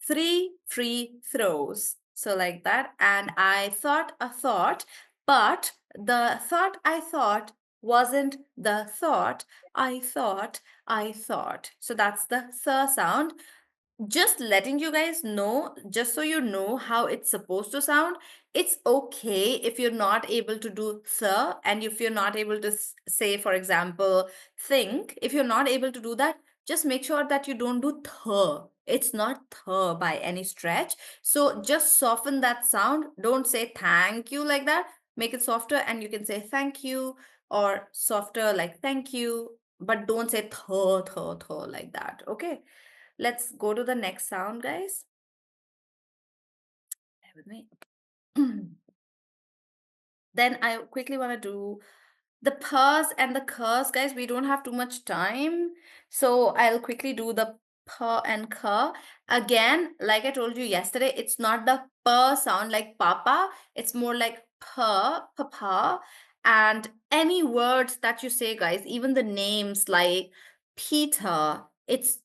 three free throws. So like that. And I thought a thought, but the thought I thought wasn't the thought I thought I thought. So that's the th sound. Just letting you guys know, just so you know how it's supposed to sound. It's okay if you're not able to do th, and if you're not able to say, for example, think. If you're not able to do that, just make sure that you don't do th. It's not th by any stretch. So just soften that sound. Don't say thank you like that. Make it softer, and you can say thank you, or softer like thank you, but don't say th like that. Okay. Let's go to the next sound, guys. Bear with me. Then I quickly want to do the purrs and the curse, guys. We don't have too much time, so I'll quickly do the P and K. Again, like I told you yesterday, it's not the P sound like Papa. It's more like P, Papa. And any words that you say, guys, even the names like Peter, it's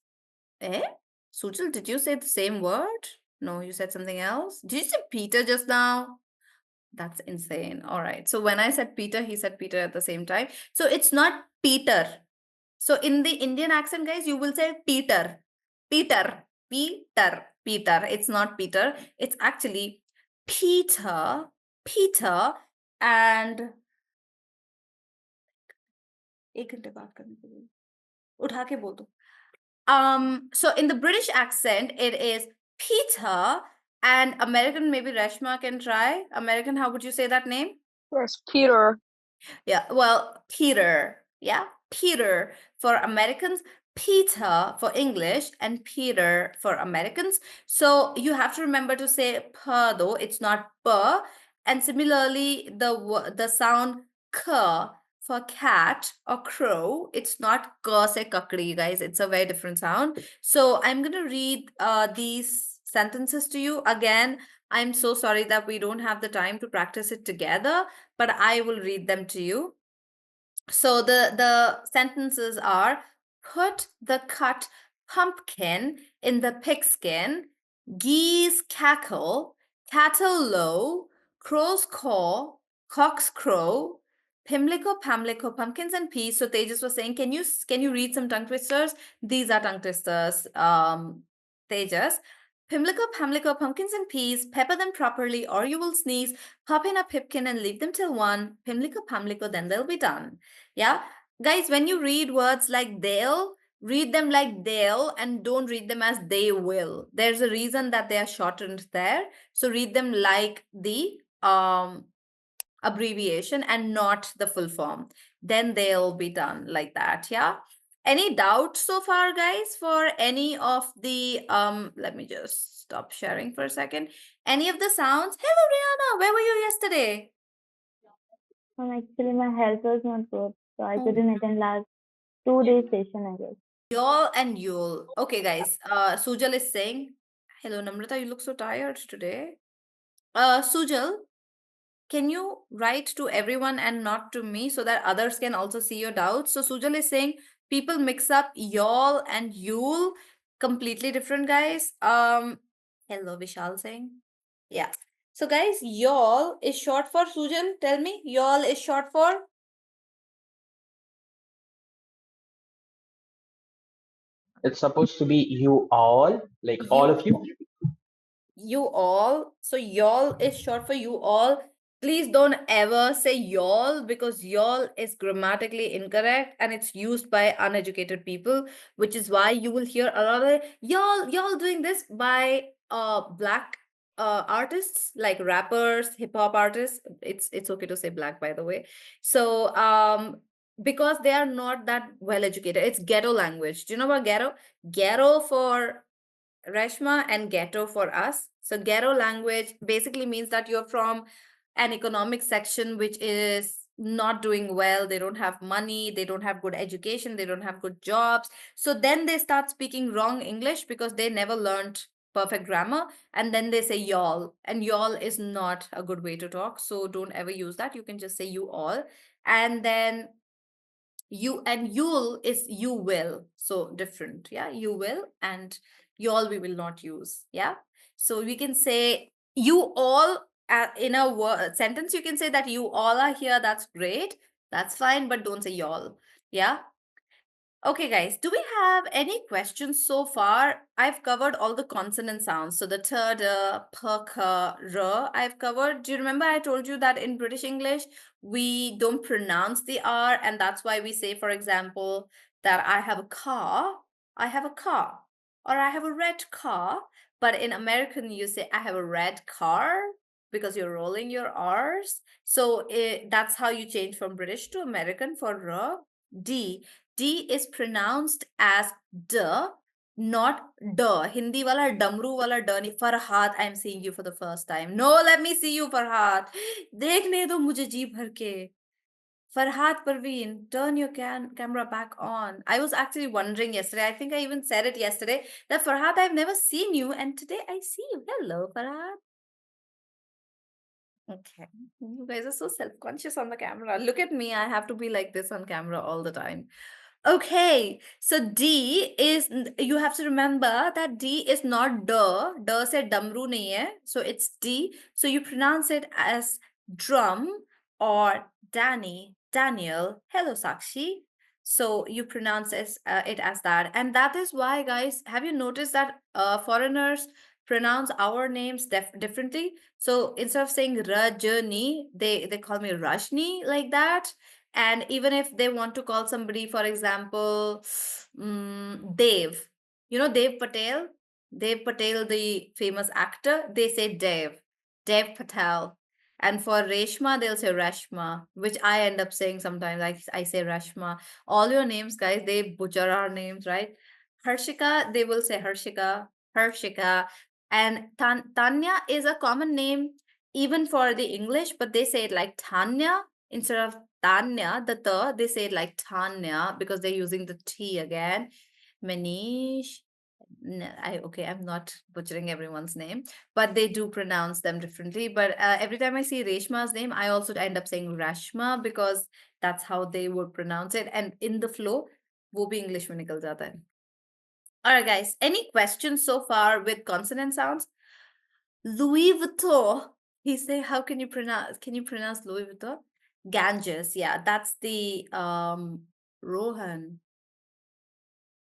Sujal, did you say the same word? No, you said something else. Did you say Peter just now? That's insane. All right. So when I said Peter, he said Peter at the same time. So it's not Peter. So in the Indian accent, guys, you will say Peter. Peter. Peter. Peter. It's not Peter. It's actually Peter. Peter. And एक घंटे बात करने के लिए उठा के बोल दो. So in the British accent, it is Peter, and American, maybe Rashma can try. American, how would you say that name? Yes, Peter. Yeah, well, Peter. Yeah, Peter for Americans, Peter for English, and Peter for Americans. So you have to remember to say p though, it's not p. And similarly, the sound k for cat or crow, it's not k se kakdi, guys. It's a very different sound. So I'm gonna read these sentences to you again. I'm so sorry that we don't have the time to practice it together, but I will read them to you. So the sentences are: put the cut pumpkin in the pigskin, geese cackle, cattle low, crows caw, cocks crow, pimlico, pamlico, pumpkins and peas. So Tejas was saying, can you read some tongue twisters? These are tongue twisters, Tejas. Pimlico, pamlico, pumpkins and peas, pepper them properly or you will sneeze. Pop in a pipkin and leave them till 1. Pimlico, pamlico, then they'll be done. Yeah. Guys, when you read words like they'll, read them like they'll and don't read them as they will. There's a reason that they are shortened there. So read them like the abbreviation and not the full form. Then they'll be done like that. Yeah. Any doubts so far, guys, for any of the let me just stop sharing for a second. Any of the sounds? Hello, Rihanna. Where were you yesterday? Actually, my health was not good, so I Oh. couldn't attend last 2 days session, I guess. Y'all and you'll. Okay, guys. Sujal is saying, hello, Namrata, you look so tired today. Sujal, can you write to everyone and not to me so that others can also see your doubts? So Sujal is saying, people mix up y'all and you'll. Completely different, guys. Hello, Vishal saying. Yeah. So guys, y'all is short for Sujal. Tell me, y'all is short for? It's supposed to be you all, like all of you. You all. So y'all is short for you all. Please don't ever say y'all because y'all is grammatically incorrect and it's used by uneducated people, which is why you will hear a lot of y'all doing this by black artists like rappers, hip hop artists. It's okay to say black, by the way. So because they are not that well educated. It's ghetto language. Do you know about ghetto? Ghetto for Reshma and ghetto for us. So ghetto language basically means that you're from an economic section which is not doing well. They don't have money, they don't have good education, they don't have good jobs. So then they start speaking wrong English because they never learned perfect grammar, and then they say y'all, and y'all is not a good way to talk. So don't ever use that. You can just say you all. And then you and you'll is you will, so different. Yeah, you will and y'all we will not use. Yeah, so we can say you all in a sentence. You can say that you all are here. That's great, that's fine, but don't say y'all. Yeah. Okay, guys, do we have any questions so far? I've covered all the consonant sounds. So the t, d, p, k, r, I've covered. Do you remember I told you that in British English, we don't pronounce the R, and that's why we say, for example, that I have a car, or I have a red car. But in American, you say, I have a red car because you're rolling your R's. So that's how you change from British to American for r. D. D is pronounced as D, not D. Hindi wala damru wala D nahi. Farhat, I'm seeing you for the first time. No, let me see you, Farhat. देखने दो मुझे जी भर के. Farhad Parveen, turn your camera back on. I was actually wondering yesterday, I think I even said it yesterday, that Farhad, I've never seen you, and today I see you. Hello, Farhad. Okay. You guys are so self-conscious on the camera. Look at me. I have to be like this on camera all the time. Okay. So D is, you have to remember that D is not D. D se damru nahi hai. So it's D. So you pronounce it as drum or Danny, Daniel. Hello, Sakshi. So you pronounce it as that. And that is why, guys, have you noticed that foreigners pronounce our names differently? So instead of saying Rajani, they call me Rashni, like that. And even if they want to call somebody, for example, Dev, you know Dev Patel, the famous actor, they say Dev Patel. And for Reshma, they'll say Rashma, which I end up saying sometimes. I say Rashma. All your names, guys, they butcher our names, right? Harshika, they will say Harshika. And Tanya is a common name even for the English, but they say it like Tanya instead of Tanya. They say it like Tanya because they're using the T again. Manish. Okay, I'm not butchering everyone's name, but they do pronounce them differently. But every time I see Reshma's name, I also end up saying Rashma because that's how they would pronounce it. And in the flow, वो भी English में निकल जाता है. All right, guys. Any questions so far with consonant sounds? Louis Vuitton. He say, how can you pronounce? Can you pronounce Louis Vuitton? Ganges. Yeah, that's the Rohan.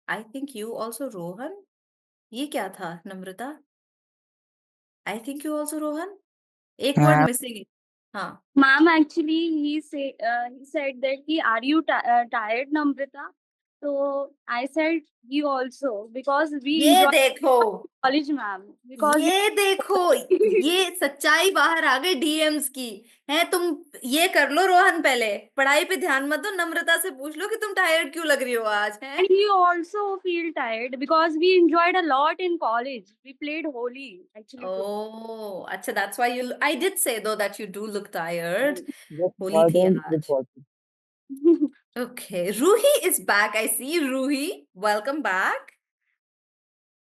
I think you also Rohan. ये क्या था नम्रता? I think you also Rohan. एक word missing. हाँ. Ma'am, actually, he said that are you tired, Namrita? So I said he also because we ये enjoy देखो college, ma'am. Because ये देखो ये सच्चाई बाहर आ गई डीएम्स की है. तुम ये कर लो रोहन, पहले पढ़ाई पे ध्यान मत दो, नम्रता से पूछ लो कि तुम टायर्ड क्यों लग रही हो आज है. and he also feel tired because we enjoyed a lot in college. We played Holi actually. Oh, अच्छा, that's why I did say though that you do look tired. Just Holi थी started with आज. what? Okay, Ruhi is back. I see Ruhi. Welcome back.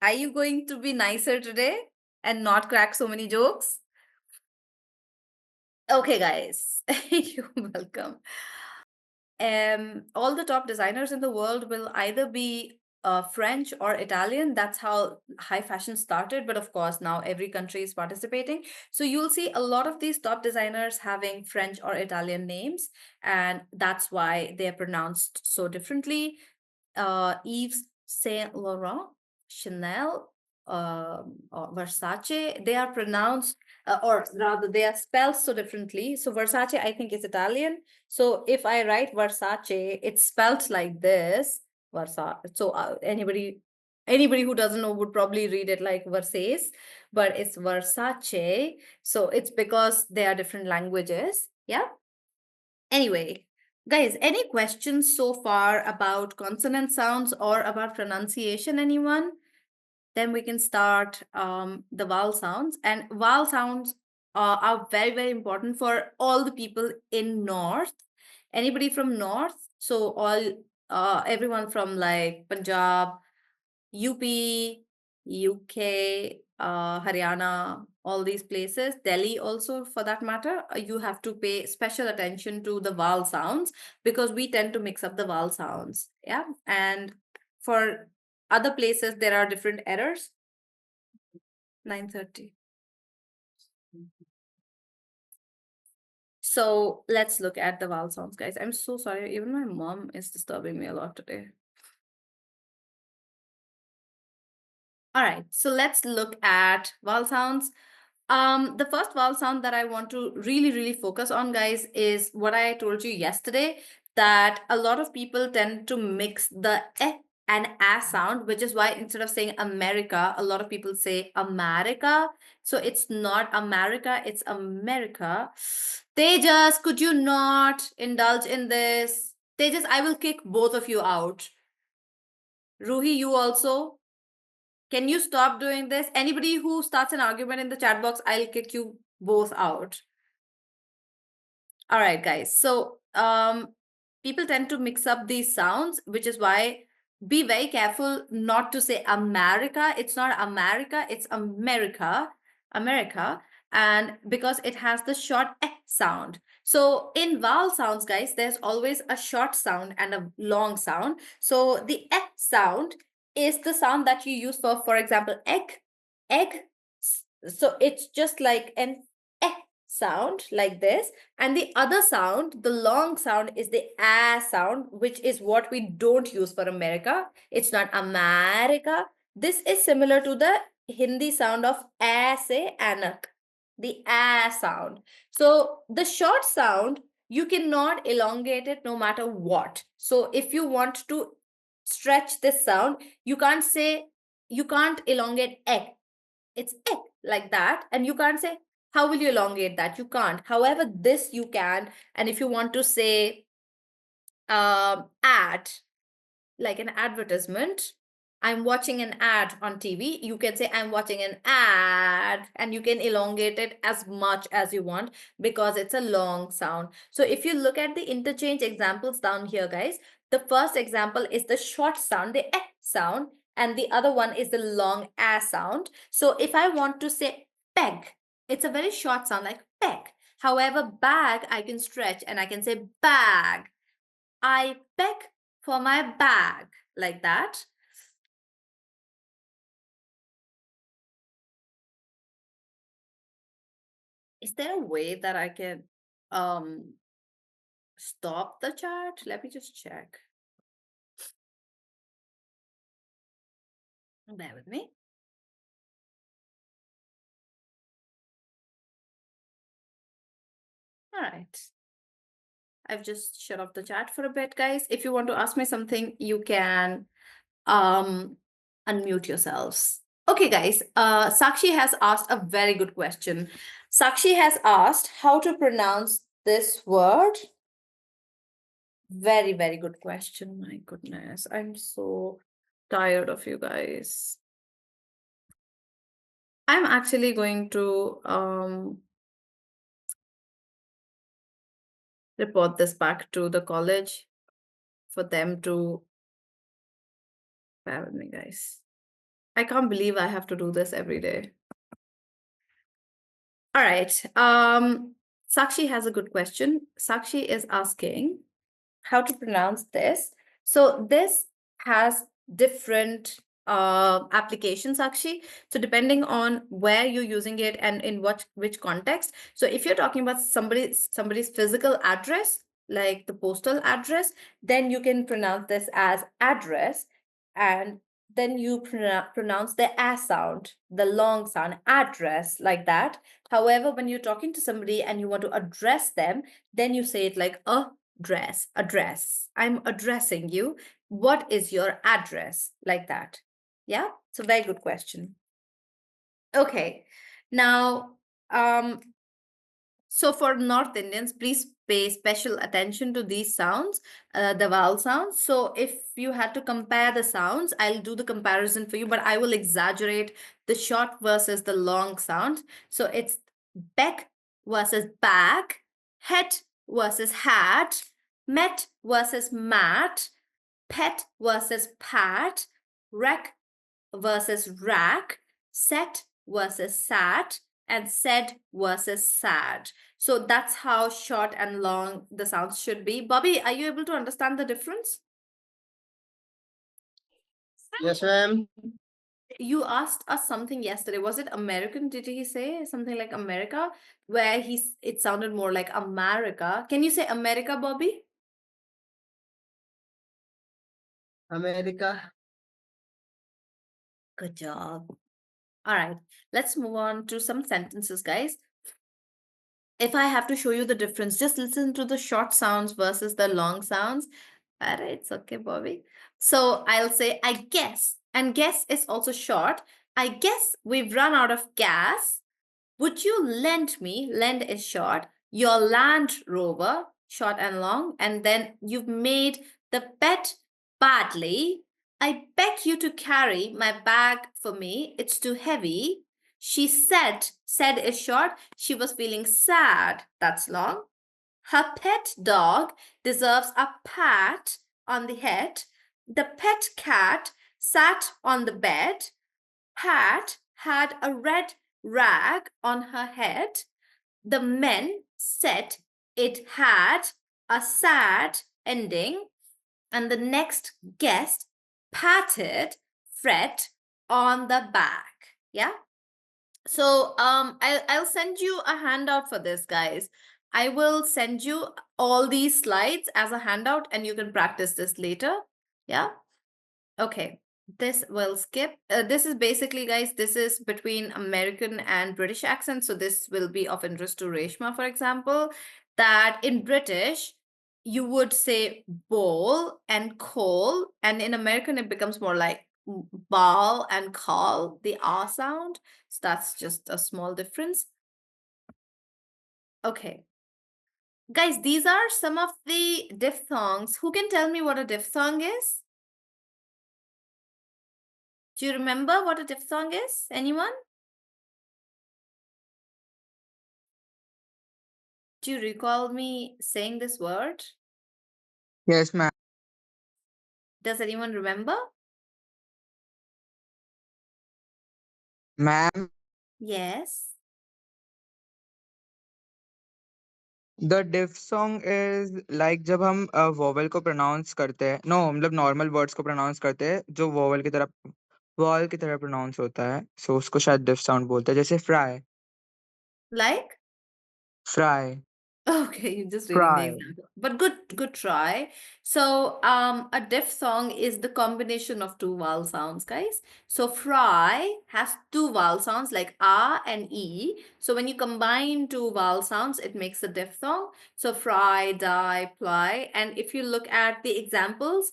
Are you going to be nicer today and not crack so many jokes? Okay, guys, you're welcome. All the top designers in the world will either be French or Italian. That's how high fashion started. But of course, now every country is participating. So you'll see a lot of these top designers having French or Italian names. And that's why they're pronounced so differently. Yves Saint Laurent, Chanel, or Versace, they are pronounced, or rather, they are spelled so differently. So Versace, I think, is Italian. So if I write Versace, it's spelled like this, Versace. So anybody who doesn't know would probably read it like Versace, but it's Versace. So it's because they are different languages. Yeah. Anyway, guys, any questions so far about consonant sounds or about pronunciation, anyone? Then we can start the vowel sounds. And vowel sounds are very, very important for all the people in North. Anybody from North? So everyone from like Punjab, UP, UK, Haryana, all these places, Delhi also for that matter, you have to pay special attention to the vowel sounds because we tend to mix up the vowel sounds. Yeah. And for other places, there are different errors. 9:30. So let's look at the vowel sounds, guys. I'm so sorry. Even my mom is disturbing me a lot today. All right, so let's look at vowel sounds. The first vowel sound that I want to really focus on, guys, is what I told you yesterday, that a lot of people tend to mix the eh and a sound, which is why instead of saying America, a lot of people say America. So it's not America, it's America. Tejas, could you not indulge in this? Tejas, I will kick both of you out. Ruhi, you also. Can you stop doing this? Anybody who starts an argument in the chat box, I'll kick you both out. All right, guys. So people tend to mix up these sounds, which is why be very careful not to say America. It's not America, it's America, America. And because it has the short sound. So in vowel sounds, guys, there's always a short sound and a long sound. So the sound is the sound that you use for example, egg, egg. So it's just like an sound like this. And the other sound, the long sound, is the sound, which is what we don't use for America. It's not America. This is similar to the Hindi sound of say anak, the sound. So the short sound, you cannot elongate it no matter what. So if you want to stretch this sound, you can't say, you can't elongate egg. It's egg like that. And you can't say, how will you elongate that? You can't. However, this you can. And if you want to say ad, like an advertisement, I'm watching an ad on TV, you can say I'm watching an ad, and you can elongate it as much as you want because it's a long sound. So if you look at the interchange examples down here, guys, the first example is the short sound, the sound, and the other one is the long sound. So if I want to say peg, it's a very short sound like peg. However, bag, I can stretch and I can say bag. I beg for my bag, like that. Is there a way that I can stop the chat? Let me just check. Bear with me. All right. I've just shut off the chat for a bit, guys. If you want to ask me something, you can unmute yourselves. Okay, guys. Sakshi has asked a very good question. Sakshi has asked how to pronounce this word. Very, very good question. My goodness. I'm so tired of you guys. I'm actually going to report this back to the college for them to bear with me, guys. I can't believe I have to do this every day. All right. Sakshi has a good question. Sakshi is asking how to pronounce this. So this has different applications, actually. So depending on where you're using it and in which context. So if you're talking about somebody's physical address, like the postal address, then you can pronounce this as address, and then you pronounce the sound, the long sound, address, like that. However, when you're talking to somebody and you want to address them, then you say it like address. I'm addressing you. What is your address? Like that. Yeah, it's a very good question. Okay, now so for North Indians, please pay special attention to these sounds, the vowel sounds. So if you had to compare the sounds, I'll do the comparison for you, but I will exaggerate the short versus the long sound. So it's beck versus bag, het versus hat, met versus mat, pet versus pat, rec versus rack, set versus sat, and said versus sad. So that's how short and long the sounds should be. Bobby, are you able to understand the difference? Yes, ma'am. You asked us something yesterday. Was it American? Did he say something like America? Where it sounded more like America. Can you say America, Bobby? America. Good job. All right, let's move on to some sentences, guys. If I have to show you the difference, just listen to the short sounds versus the long sounds. All right, it's okay, Bobby. So I'll say, I guess, and guess is also short. I guess we've run out of gas. Would you lend me, lend is short, your Land Rover, short and long, and then you've made the pet badly. I beg you to carry my bag for me. It's too heavy. She said is short. She was feeling sad. That's long. Her pet dog deserves a pat on the head. The pet cat sat on the bed. Pat had a red rag on her head. The men said it had a sad ending, and the next guest patted Fred on the back. Yeah. So I'll send you a handout for this, guys. I will send you all these slides as a handout, and you can practice this later. Yeah. Okay, this will skip. This is basically, guys, this is between American and British accents. So this will be of interest to Reshma, for example, that in British, you would say bowl and coal. And in American, it becomes more like ball and call, the R sound. So that's just a small difference. Okay. Guys, these are some of the diphthongs. Who can tell me what a diphthong is? Do you remember what a diphthong is? Anyone? Do you recall me saying this word? Yes, ma'am. Does anyone remember? Ma'am, Yes. the diphthong is like जब हम vowel को pronounce करते हैं, no मतलब normal words को pronounce करते हैं जो vowel की तरह pronounce होता है, so उसको शायद diphth sound बोलते हैं, जैसे Like? fry, Okay, you're just reading the fry. example. But good try. So, a diphthong is the combination of two vowel sounds, guys. So, fry has two vowel sounds like a and e. So, when you combine two vowel sounds, it makes a diphthong. So, fry, die, ply. And if you look at the examples,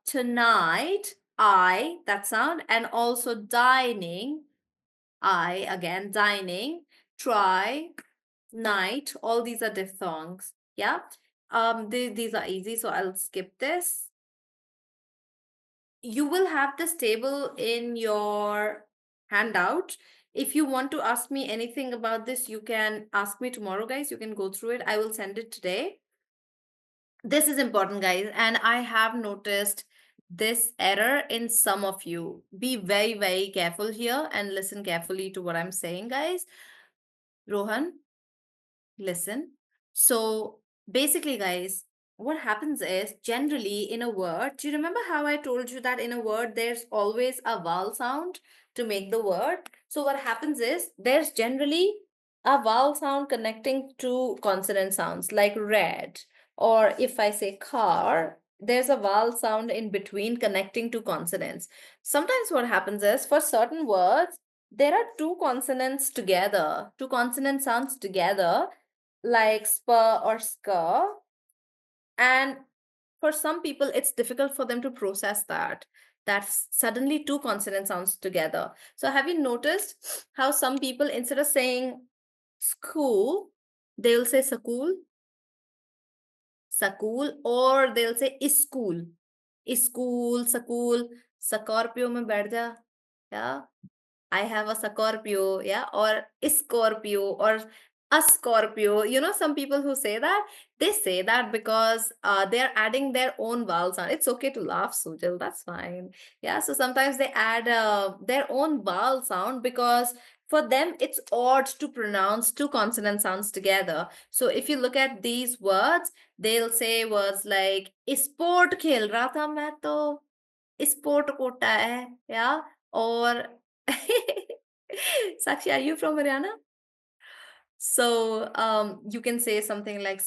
tonight, I, that sound, and also dining, I, again, dining, try, night, all these are diphthongs. Yeah. These are easy, so I'll skip this. You will have this table in your handout. If you want to ask me anything about this, you can ask me tomorrow, guys. You can go through it. I will send it today. This is important, guys, and I have noticed this error in some of you. Be very, very careful here and listen carefully to what I'm saying, guys. Rohan, listen. So basically, guys, what happens is generally in a word, do you remember how I told you that in a word there's always a vowel sound to make the word? So what happens is there's generally a vowel sound connecting to consonant sounds like red, or if I say car, there's a vowel sound in between connecting to consonants. Sometimes what happens is for certain words, there are two consonants together, two consonant sounds together, like spur or skr. And for some people, it's difficult for them to process that. That's suddenly two consonant sounds together. So have you noticed how some people, instead of saying school, they'll say sakul, sakul, or they'll say iskul, iskul, sakul, Scorpio mein baith ja. Yeah. I have a Scorpio, yeah, or Scorpio or a Scorpio. You know, some people who say that, they say that because they're adding their own vowel sound. It's okay to laugh, Sujal, that's fine. Yeah, so sometimes they add their own vowel sound because for them it's odd to pronounce two consonant sounds together. So if you look at these words, they'll say words like sport खेल रहा था मैं तो sport Kota है, yeah, or Sakshi, are you from Haryana? So you can say something like,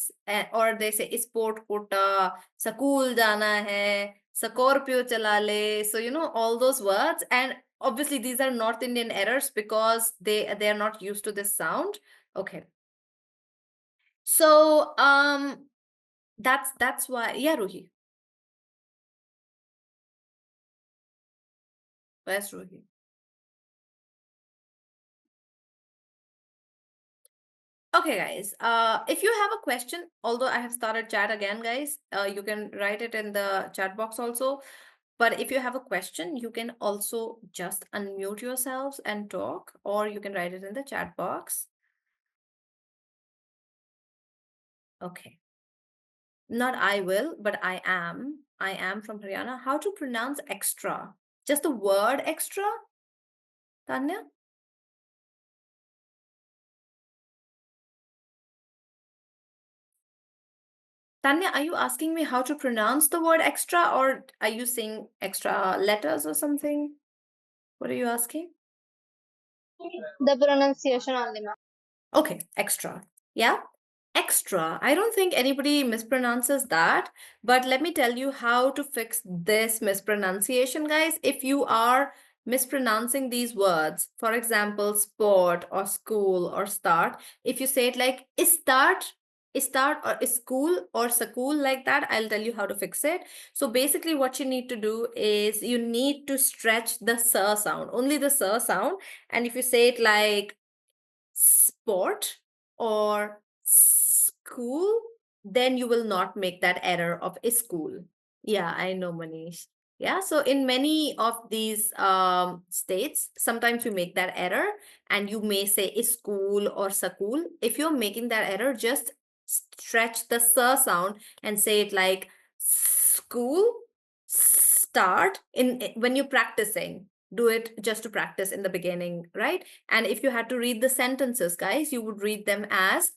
or they say sport quota, school jana hai, Scorpio chala le. So you know all those words, and obviously these are North Indian errors because they are not used to this sound. Okay. So that's why, yeah, Ruhi. Where's Ruhi? Okay, guys. If you have a question, although I have started chat again, guys, you can write it in the chat box also. But if you have a question, you can also just unmute yourselves and talk, or you can write it in the chat box. Okay. Not I will, but I am. I am from Haryana. How to pronounce extra? Just the word extra, Tanya? Tanya, are you asking me how to pronounce the word extra, or are you saying extra letters or something? What are you asking? The pronunciation only, ma'am. Okay, extra. Yeah, extra. I don't think anybody mispronounces that, but let me tell you how to fix this mispronunciation, guys. If you are mispronouncing these words, for example, sport or school or start, if you say it like start or school or school like that, I'll tell you how to fix it. So basically what you need to do is you need to stretch the s sound, only the s sound. And if you say it like sport or school, then you will not make that error of school. Yeah, I know, Manish. Yeah, so in many of these states, sometimes you make that error and you may say school or school. If you're making that error, just stretch the s sound and say it like school, start when you're practicing. Do it just to practice in the beginning, right? And if you had to read the sentences, guys, you would read them as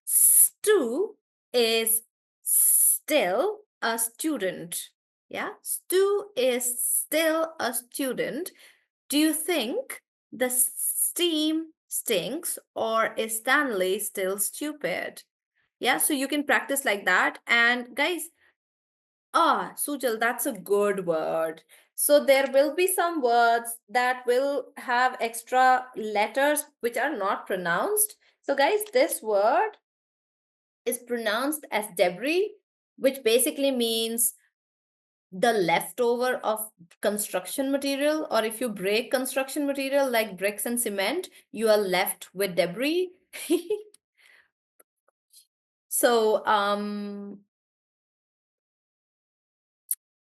Stu is still a student. Yeah, Stu is still a student. Do you think the steam stinks, or is Stanley still stupid? Yeah, so you can practice like that. And guys, Sujal, that's a good word. So there will be some words that will have extra letters which are not pronounced. So guys, this word is pronounced as debris, which basically means the leftover of construction material, or if you break construction material like bricks and cement, you are left with debris. So,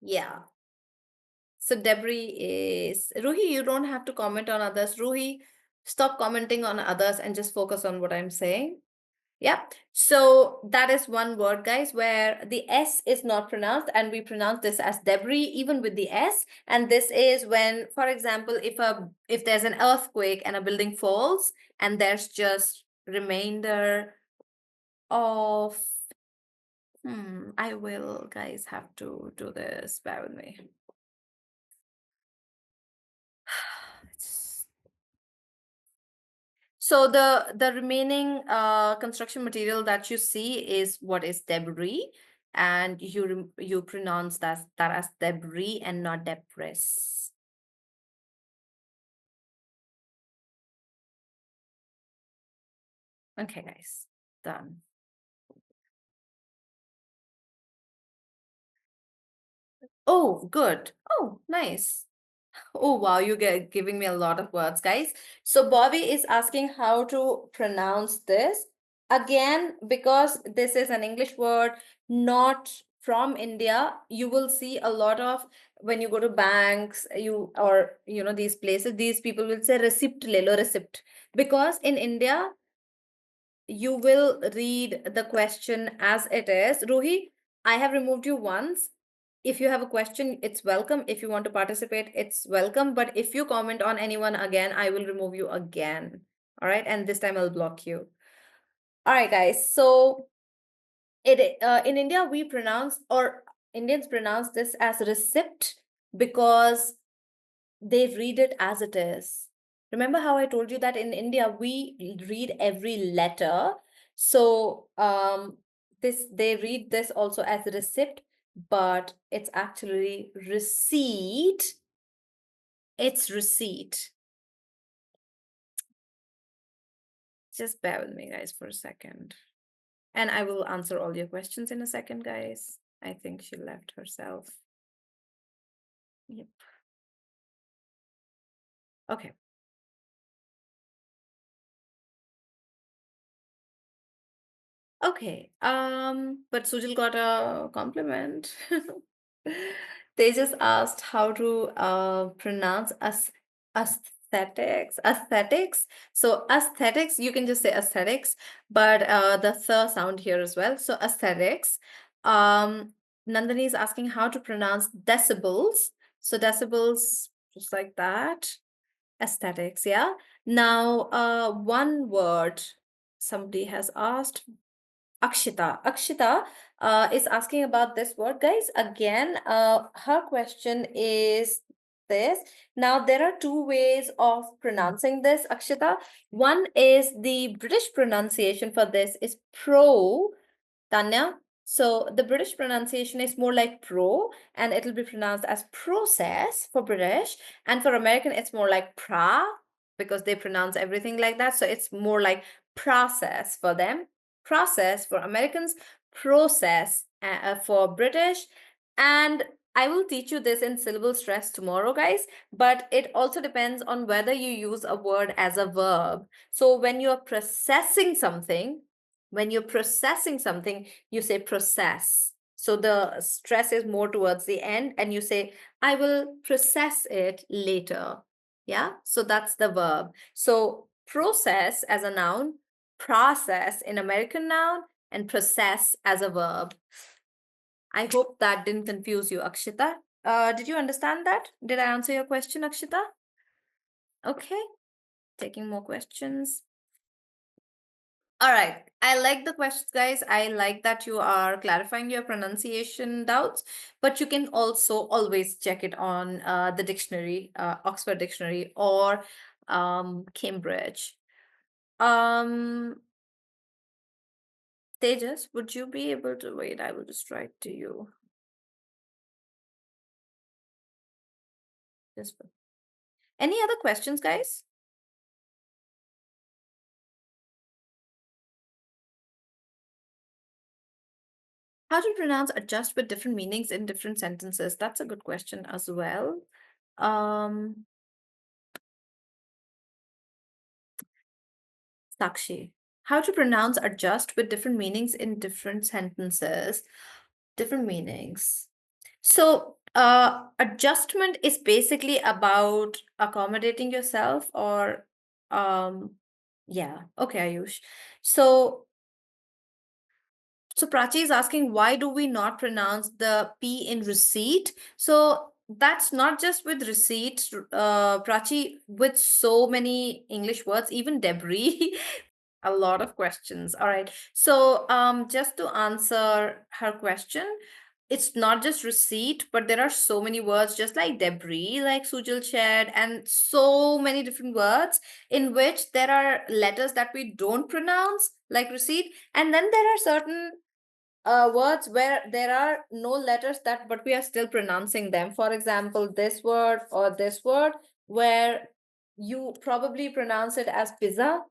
yeah. So debris is Ruhi, you don't have to comment on others. Ruhi, stop commenting on others and just focus on what I'm saying. Yeah. So that is one word, guys, where the S is not pronounced and we pronounce this as debris even with the S. And this is when, for example, if there's an earthquake and a building falls and there's just remainder of I will, guys, have to do this. Bear with me. So the remaining construction material that you see is what is debris, and you pronounce that as debris and not debris. Okay, guys, done. Oh, good. Oh, nice. Oh, wow, you get giving me a lot of words, guys. So Bobby is asking how to pronounce this. Again, because this is an English word, not from India, you will see a lot of when you go to banks, these places, these people will say receipt le lo receipt. Because in India, you will read the question as it is. Ruhi, I have removed you once. If you have a question, it's welcome. If you want to participate, it's welcome. But if you comment on anyone again, I will remove you again. All right. And this time I'll block you. All right, guys. So in India, Indians pronounce this as receipt because they read it as it is. Remember how I told you that in India, we read every letter. So they read this also as receipt, but it's actually receipt. It's receipt. Just bear with me, guys, for a second. And I will answer all your questions in a second, guys. I think she left herself. Yep. Okay. Okay. But Sujal got a compliment. They just asked how to pronounce us Aesthetics. So aesthetics, you can just say aesthetics, but the th sound here as well. So aesthetics. Nandini is asking how to pronounce decibels. So decibels, just like that. Aesthetics, yeah. Now, one word somebody has asked. Akshita. Akshita is asking about this word, guys. Again, her question is this. Now, there are two ways of pronouncing this, Akshita. One is the British pronunciation for this is pro, Tanya. So the British pronunciation is more like pro, and it'll be pronounced as process for British. And for American, it's more like pra, because they pronounce everything like that. So it's more like process for them. Process for Americans, process for British. And I will teach you this in syllable stress tomorrow, guys, but it also depends on whether you use a word as a verb. So when you're processing something, you say process. So the stress is more towards the end, and you say, I will process it later. Yeah, so that's the verb. So process as a noun, process in American noun, and process as a verb. I hope that didn't confuse you, Akshita. Did you understand that? Did I answer your question, Akshita? Okay, taking more questions. All right. I like the questions, guys. I like that you are clarifying your pronunciation doubts, but you can also always check it on the dictionary, Oxford Dictionary or Cambridge. Tejas, would you be able to wait? I will just write to you. Just any other questions, guys? How to pronounce adjust with different meanings in different sentences? That's a good question as well. Sakshi, how to pronounce adjust with different meanings in different sentences? Different meanings. So, adjustment is basically about accommodating yourself, or, yeah, okay, Ayush. So Prachi is asking, why do we not pronounce the P in receipt? So that's not just with receipt, Prachi, with so many English words, even debris. A lot of questions. All right. So just to answer her question, it's not just receipt, but there are so many words just like debris, like Sujal shared, and so many different words in which there are letters that we don't pronounce, like receipt. And then there are certain words where there are no letters that, but we are still pronouncing them. For example, this word or this word, where you probably pronounce it as pizza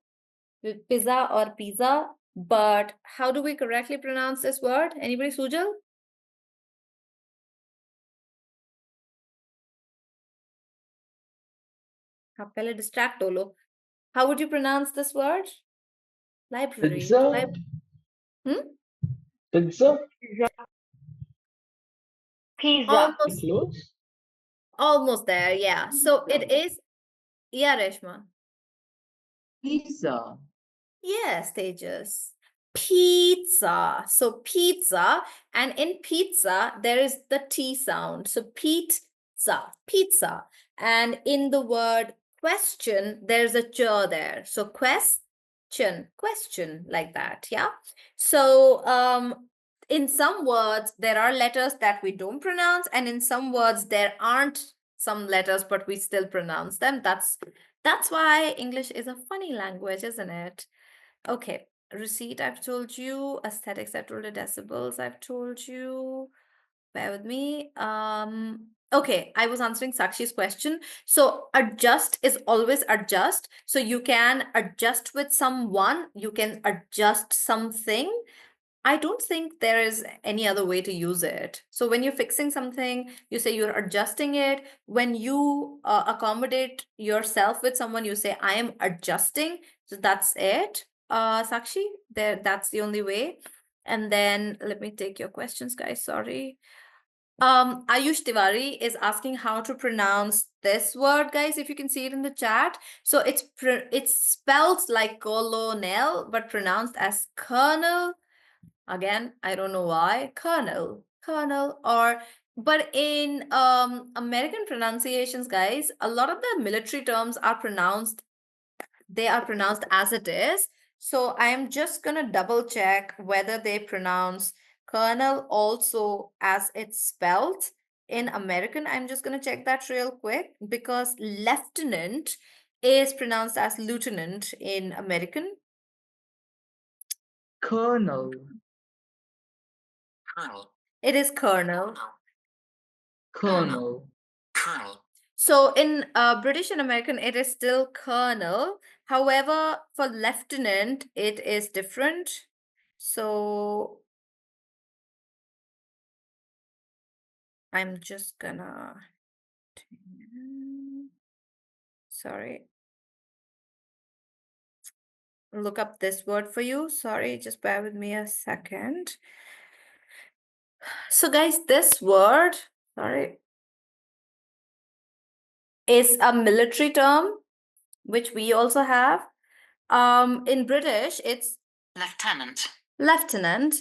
or pizza, but how do we correctly pronounce this word? Anybody, Sujal? हाँ, पहले distract हो लो. How would you pronounce this word? Library. Pizza? Hmm? Pizza? Pizza. Almost, Close? almost there. Yeah. So it is. Yeah, Reshma. Pizza. Yes, Tejas. Pizza. So pizza, and in pizza, there is the T sound. So pizza, pizza. And in the word question, there's a ch there. So question, like that. Yeah. So in some words, there are letters that we don't pronounce, and in some words, there aren't some letters, but we still pronounce them. That's why English is a funny language, isn't it? Okay, receipt I've told you, aesthetics I've told you, decibels I've told you. Bear with me. Okay, I was answering Sakshi's question. So adjust is always adjust. So you can adjust with someone, you can adjust something. I don't think there is any other way to use it. So when you're fixing something, you say you're adjusting it. When you accommodate yourself with someone, you say, I am adjusting. So that's it. Sakshi, that's the only way. And then let me take your questions, guys. Sorry. Ayush Tiwari is asking how to pronounce this word, guys, if you can see it in the chat. So it's spelled like colonel, but pronounced as colonel. Again, I don't know why. Colonel, but in American pronunciations, guys, a lot of the military terms are pronounced as it is. So I am just gonna double check whether they pronounce colonel also as it's spelled in American. I'm just gonna check that real quick, because lieutenant is pronounced as lieutenant in American. Colonel. It is colonel. Colonel. So in British and American, it is still colonel. However, for lieutenant, it is different. So I'm just gonna, sorry, look up this word for you. Sorry, just bear with me a second. So guys, this word, sorry, is a military term, which we also have. In British, it's Lieutenant. lieutenant.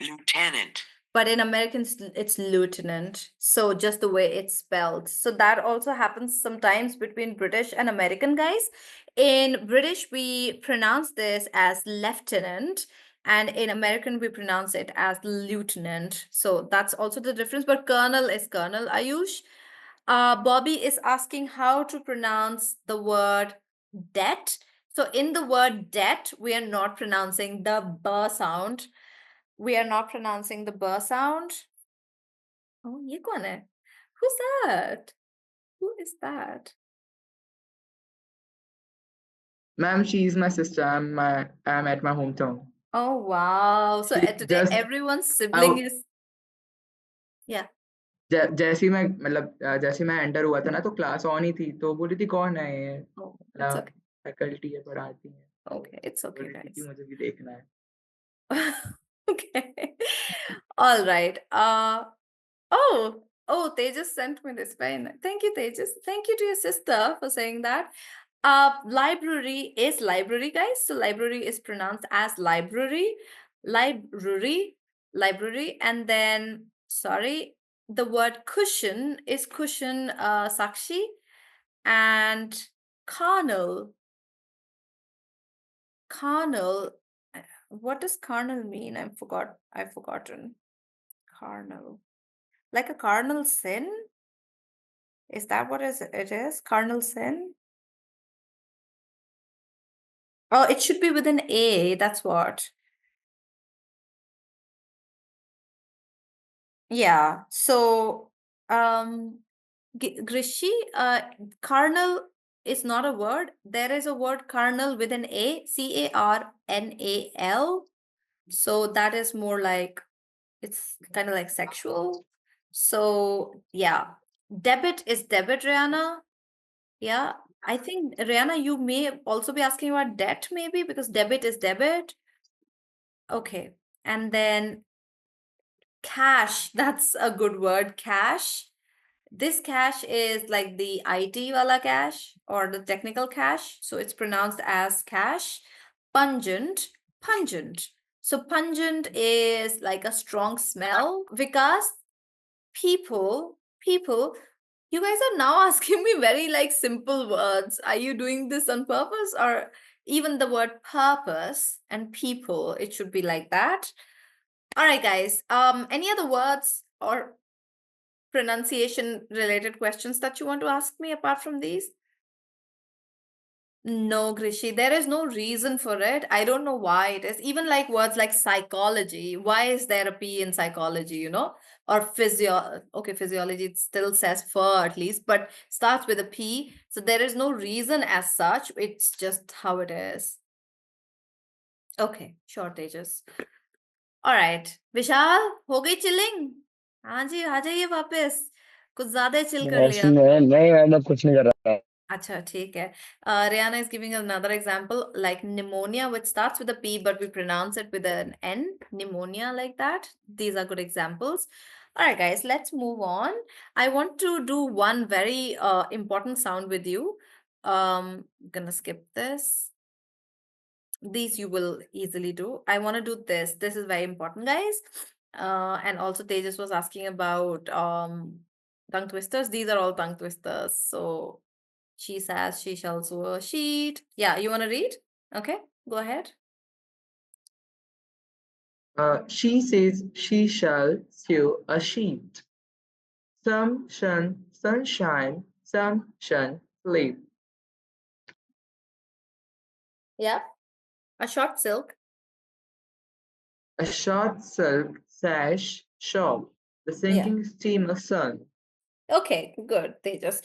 Lieutenant. But in American, it's lieutenant. So just the way it's spelled. So that also happens sometimes between British and American, guys. In British, we pronounce this as lieutenant, and in American, we pronounce it as lieutenant. So that's also the difference. But colonel is colonel, Ayush. Bobby is asking how to pronounce the word debt. So in the word debt, we are not pronouncing the b sound. We are not pronouncing the b sound. Oh, ye kaun hai? Who's that? Who is that? Ma'am, she's my sister. I'm at my hometown. Oh, wow. So She today just everyone's I sibling is, yeah. जैसे ही मैं मतलब जैसे मैं enter हुआ था ना तो class on ही थी तो बोली थी कौन है ये Oh, it's okay. फैकल्टी है पढ़ाती है Okay, it's okay, बोली थी कि guys. मुझे भी देखना है Okay. All right. Oh, Tejas sent me this. Very nice. Thank you, Tejas. Thank you to your sister for saying that. Library is library, guys. So library is pronounced as library, library. And then, sorry, the word cushion is cushion, Sakshi. And carnal, what does carnal mean? I've forgotten. Carnal. Like a cardinal sin? Is that what it is? Cardinal sin? Oh, it should be with an A. That's what. Yeah. So, Grishi, carnal is not a word. There is a word carnal with an A, Carnal. So that is more like, it's kind of like sexual. So yeah, debit is debit, Rihanna. Yeah, I think Rihanna, you may also be asking about debt, maybe, because debit is debit. Okay, and then cash, that's a good word, cash. This cash is like the IT wala cash or the technical cash, so it's pronounced as cash. Pungent. So pungent is like a strong smell, because people, you guys are now asking me very like simple words. Are you doing this on purpose? Or even the word purpose and people, it should be like that. All right, guys. Any other words or pronunciation related questions that you want to ask me apart from these? No, Grishi, there is no reason for it. I don't know why it is. Even like words like psychology, why is there a P in psychology, you know? Or physiology, it still says fur at least, but starts with a P. So there is no reason as such. It's just how it is. Okay, sure, Tejas. All right. Vishal, हो गई chilling? हाँ जी, आ जाइए वापस. कुछ ज्यादा chill कर लिया. नहीं मैडम कुछ नहीं कर रहा Acha, ठीक है. Rihanna is giving another example, like pneumonia, which starts with a P, but we pronounce it with an N. Pneumonia, like that. These are good examples. All right, guys, let's move on. I want to do one very important sound with you. I'm gonna skip this. These you will easily do. I want to do this. This is very important, guys. And also Tejas was asking about tongue twisters. These are all tongue twisters. So she says she shall sew a sheet. Yeah, you want to read? Okay, go ahead. She says she shall sew a sheet. Some shun sunshine, some shun sleep. Yeah, a short silk. A short silk sash shawl. The Yeah. sinking steamer sun. Okay, good. Tejas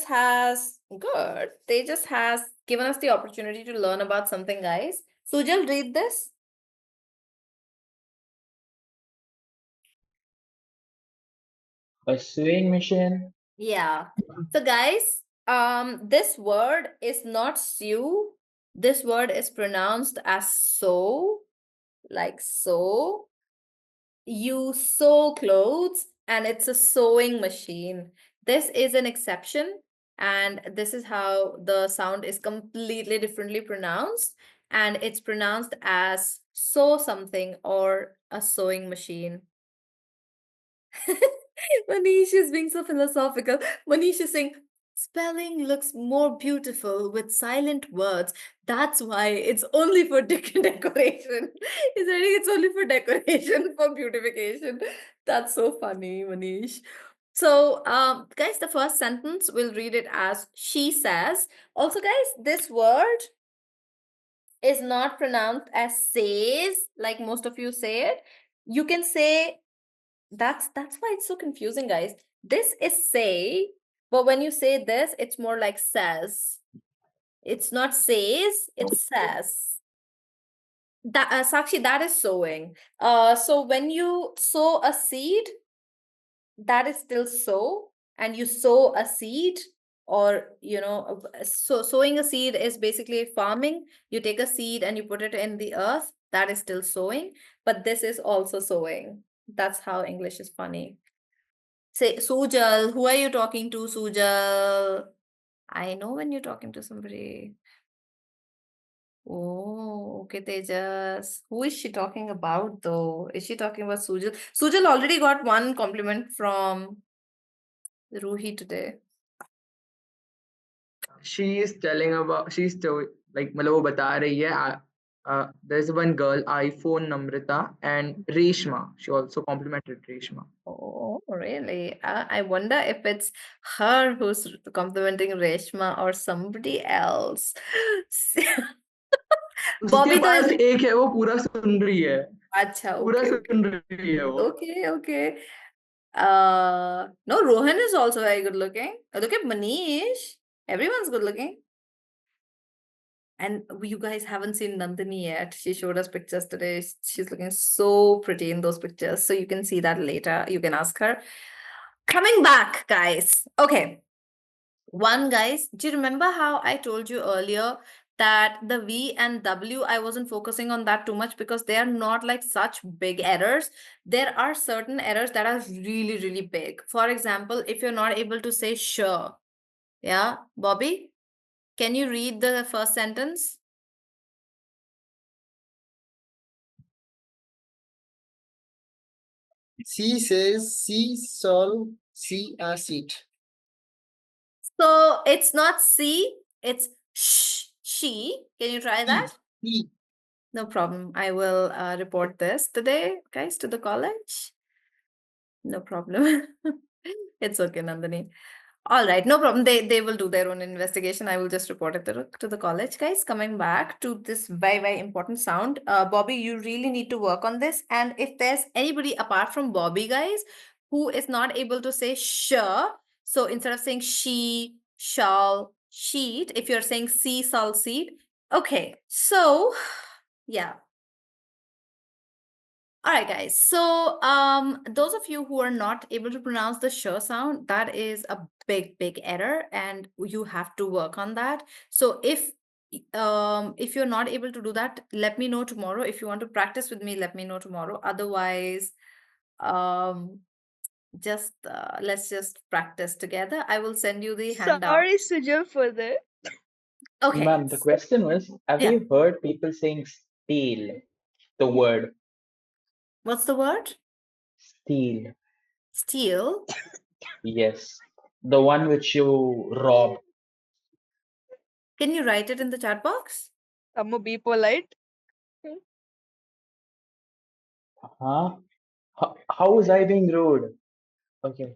has good. Tejas has given us the opportunity to learn about something, guys. Sujal, read this. A sewing machine. Yeah. So guys, this word is not sew. This word is pronounced as sew, like sew. You sew clothes and it's a sewing machine. This is an exception, and this is how the sound is completely differently pronounced, and it's pronounced as sew something or a sewing machine. Manish is being so philosophical. Manish is saying, spelling looks more beautiful with silent words. That's why it's only for decoration. He's saying it's only for decoration, for beautification. That's so funny, Manish. So, guys, the first sentence, we'll read it as she says. Also, guys, this word is not pronounced as says, like most of you say it. You can say that's why it's so confusing, guys. This is say, but when you say this, it's more like says. It's not says, it says. That Sakshi, that is sowing. So when you sow a seed, that is still sow, and you sow a seed, or so sowing a seed is basically farming. You take a seed and you put it in the earth. That is still sowing, but this is also sowing. That's how English is funny. Say, Sujal, who are you talking to, Sujal? I know when you're talking to somebody. Oh, okay, Tejas. Who is she talking about, though? Is she talking about Sujal? Sujal already got one compliment from Ruhi today. She is telling about she's like मतलब वो बता रही है there's one girl iPhone Namrita and Reshma. She also complimented Reshma. Oh, really? I wonder if it's her who's complimenting Reshma or somebody else. उसके Bobby, pass the एक है वो पूरा सुन रही है Acha, पूरा okay, okay. सुन रही है वो Okay, okay. No, Rohan is also very good looking. Look at Manish. Everyone's good looking. And you guys haven't seen Nandini yet. She showed us pictures today. She's looking so pretty in those pictures. So you can see that later. You can ask her. Coming back, guys. Okay. One, guys, do you remember how I told you earlier that the V and W, I wasn't focusing on that too much because they are not like such big errors. There are certain errors that are really, really big. For example, if you're not able to say sure, yeah, Bobby, can you read the first sentence? She says she shall see a seat. So it's not C, it's she. Can you try that? He. No problem. I will report this today, guys, to the college. No problem. It's okay, Nandini. All right, no problem. They will do their own investigation. I will just report it to the college, guys. Coming back to this very, very important sound. Bobby, you really need to work on this. And if there's anybody apart from Bobby, guys, who is not able to say sure, so instead of saying she, shall, sheet, if you're saying see, shall, seat. Okay, so yeah. All right, guys. So, those of you who are not able to pronounce the sh sound, that is a big, big error, and you have to work on that. So, if you're not able to do that, let me know tomorrow. If you want to practice with me, let me know tomorrow. Otherwise, Um, just let's just practice together. I will send you the handout. Sorry, Sujal, for that. Okay. Ma'am, the question was, have Yeah. you heard people saying steal? The word What's the word? steal. Steal. Yes. The one which you rob. Can you write it in the chat box? I'm gonna be polite. Huh? How was I being rude? Okay.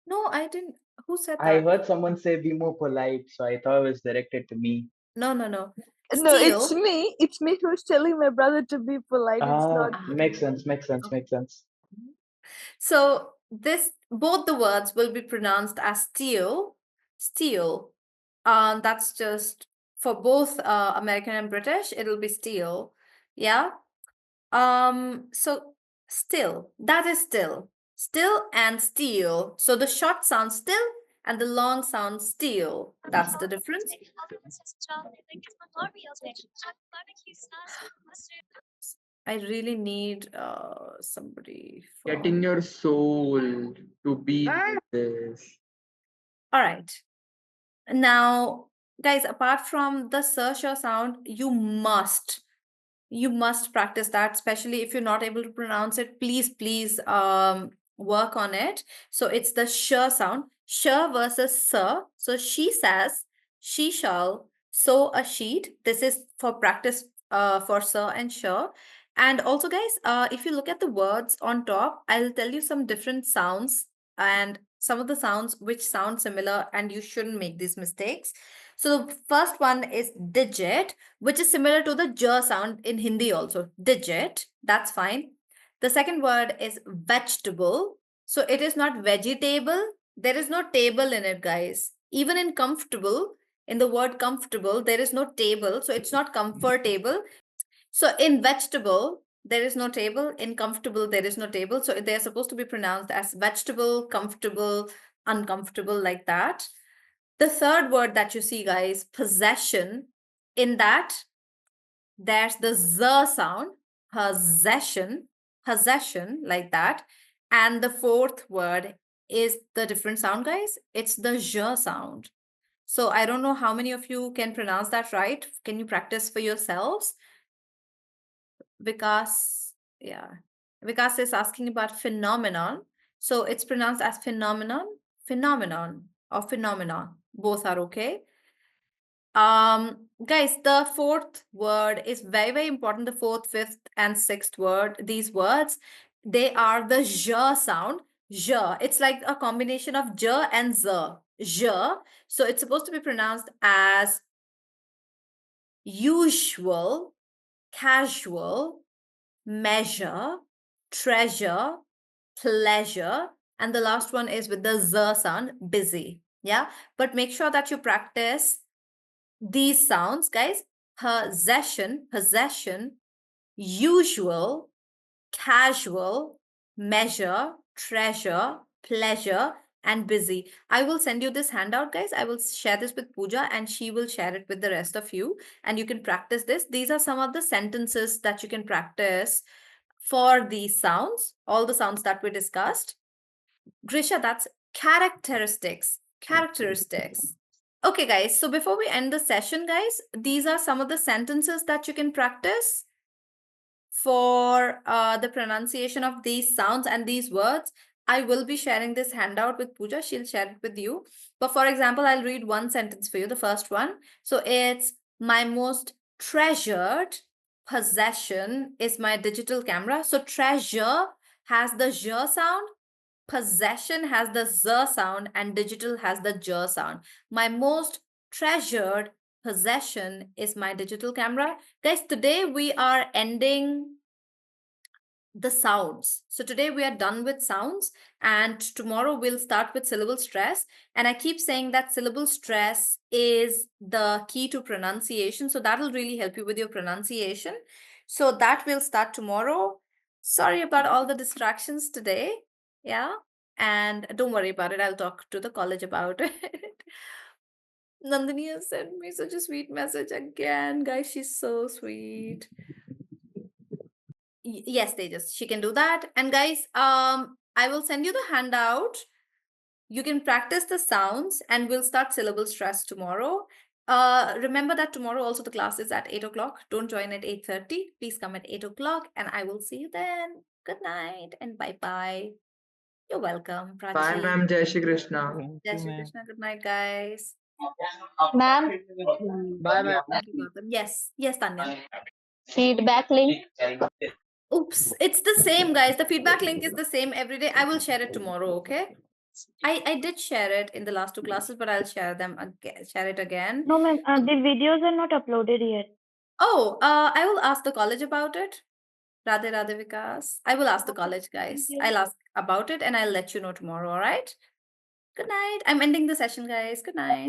No, I didn't. Who said I that? heard someone say be more polite, so I thought it was directed to me. No, no, no. No, it's Steal. me. It's me who's telling my brother to be polite. It's not Ah, Ah, makes you. sense, makes sense, makes sense. so this both the words will be pronounced as steal, steal. That's just for both American and British. It'll be steal. Yeah. So still, that is still, still and steel. So the short sound still and the long sound steel. That's the difference. I really need somebody Get for. in your soul to be like this. All right. Now, guys, apart from the search or sound, you must practice that, especially if you're not able to pronounce it. Please work on it. So it's the sh sound, sh versus sir. So she says, she shall sew a sheet. This is for practice for sir and sh. And also, guys, if you look at the words on top, I'll tell you some different sounds and some of the sounds which sound similar, and you shouldn't make these mistakes. So the first one is digit, which is similar to the j sound in Hindi also. Digit, that's fine. The second word is vegetable. So it is not vegetable. There is no table in it, guys. Even in comfortable, in the word comfortable, there is no table. So it's not comfortable. So in vegetable, there is no table. In comfortable, there is no table. So they're supposed to be pronounced as vegetable, comfortable, uncomfortable, like that. The third word that you see, guys, possession, in that there's the z sound, possession, possession, like that. And the fourth word is the different sound, guys. It's the j sound. So I don't know how many of you can pronounce that right. Can you practice for yourselves? Vikas, yeah. Vikas is asking about phenomenon. So it's pronounced as phenomenon, phenomenon, or phenomenon. Both are okay. Guys, the fourth word is very important. The fourth, fifth, and sixth word, these words, they are the j sound. J. It's like a combination of j and z. J. So it's supposed to be pronounced as usual, casual, measure, treasure, pleasure, and the last one is with the z sound, busy. Yeah, but make sure that you practice these sounds, guys. Possession, possession, usual, casual, measure, treasure, pleasure, and busy. I will send you this handout, guys. I will share this with Pooja and she will share it with the rest of you. And you can practice this. These are some of the sentences that you can practice for these sounds, all the sounds that we discussed. Grisha, that's characteristics. Characteristics. Okay, guys. So before we end the session, guys, these are some of the sentences that you can practice for the pronunciation of these sounds and these words. I will be sharing this handout with Pooja. She'll share it with you. But for example, I'll read one sentence for you, the first one. So it's my most treasured possession is my digital camera. So treasure has the j sound, possession has the z sound, and digital has the j sound. My most treasured possession is my digital camera. Guys, today we are ending the sounds. So today we are done with sounds and tomorrow we'll start with syllable stress. And I keep saying that syllable stress is the key to pronunciation. So that will really help you with your pronunciation. So that will start tomorrow. Sorry about all the distractions today. Yeah. And don't worry about it. I'll talk to the college about it. Nandini has sent me such a sweet message again. Guys, she's so sweet. Yes, Tejas, she can do that. And guys, I will send you the handout. You can practice the sounds and we'll start syllable stress tomorrow. Remember that tomorrow also the class is at 8 o'clock. Don't join at 8:30. Please come at 8 o'clock and I will see you then. Good night and bye-bye. You're welcome, Bye, Prachi. ma'am. Jai Shri Krishna. Thank Jai you, Shri ma'am. Krishna. Good night, guys. Ma'am, Bye, ma'am. Thank you, Gautam. Yes, yes, Tanya. feedback link. Oops, it's the same, guys. The feedback link is the same every day. I will share it tomorrow, okay? I did share it in the last two classes, but I'll share them again, share it again. No, ma'am, the videos are not uploaded yet. Oh, I will ask the college about it. Radhe Radhe Vikas. I will ask the college, guys. you. I'll ask about it and I'll let you know tomorrow, all right? Good night. I'm ending the session, guys. Good night.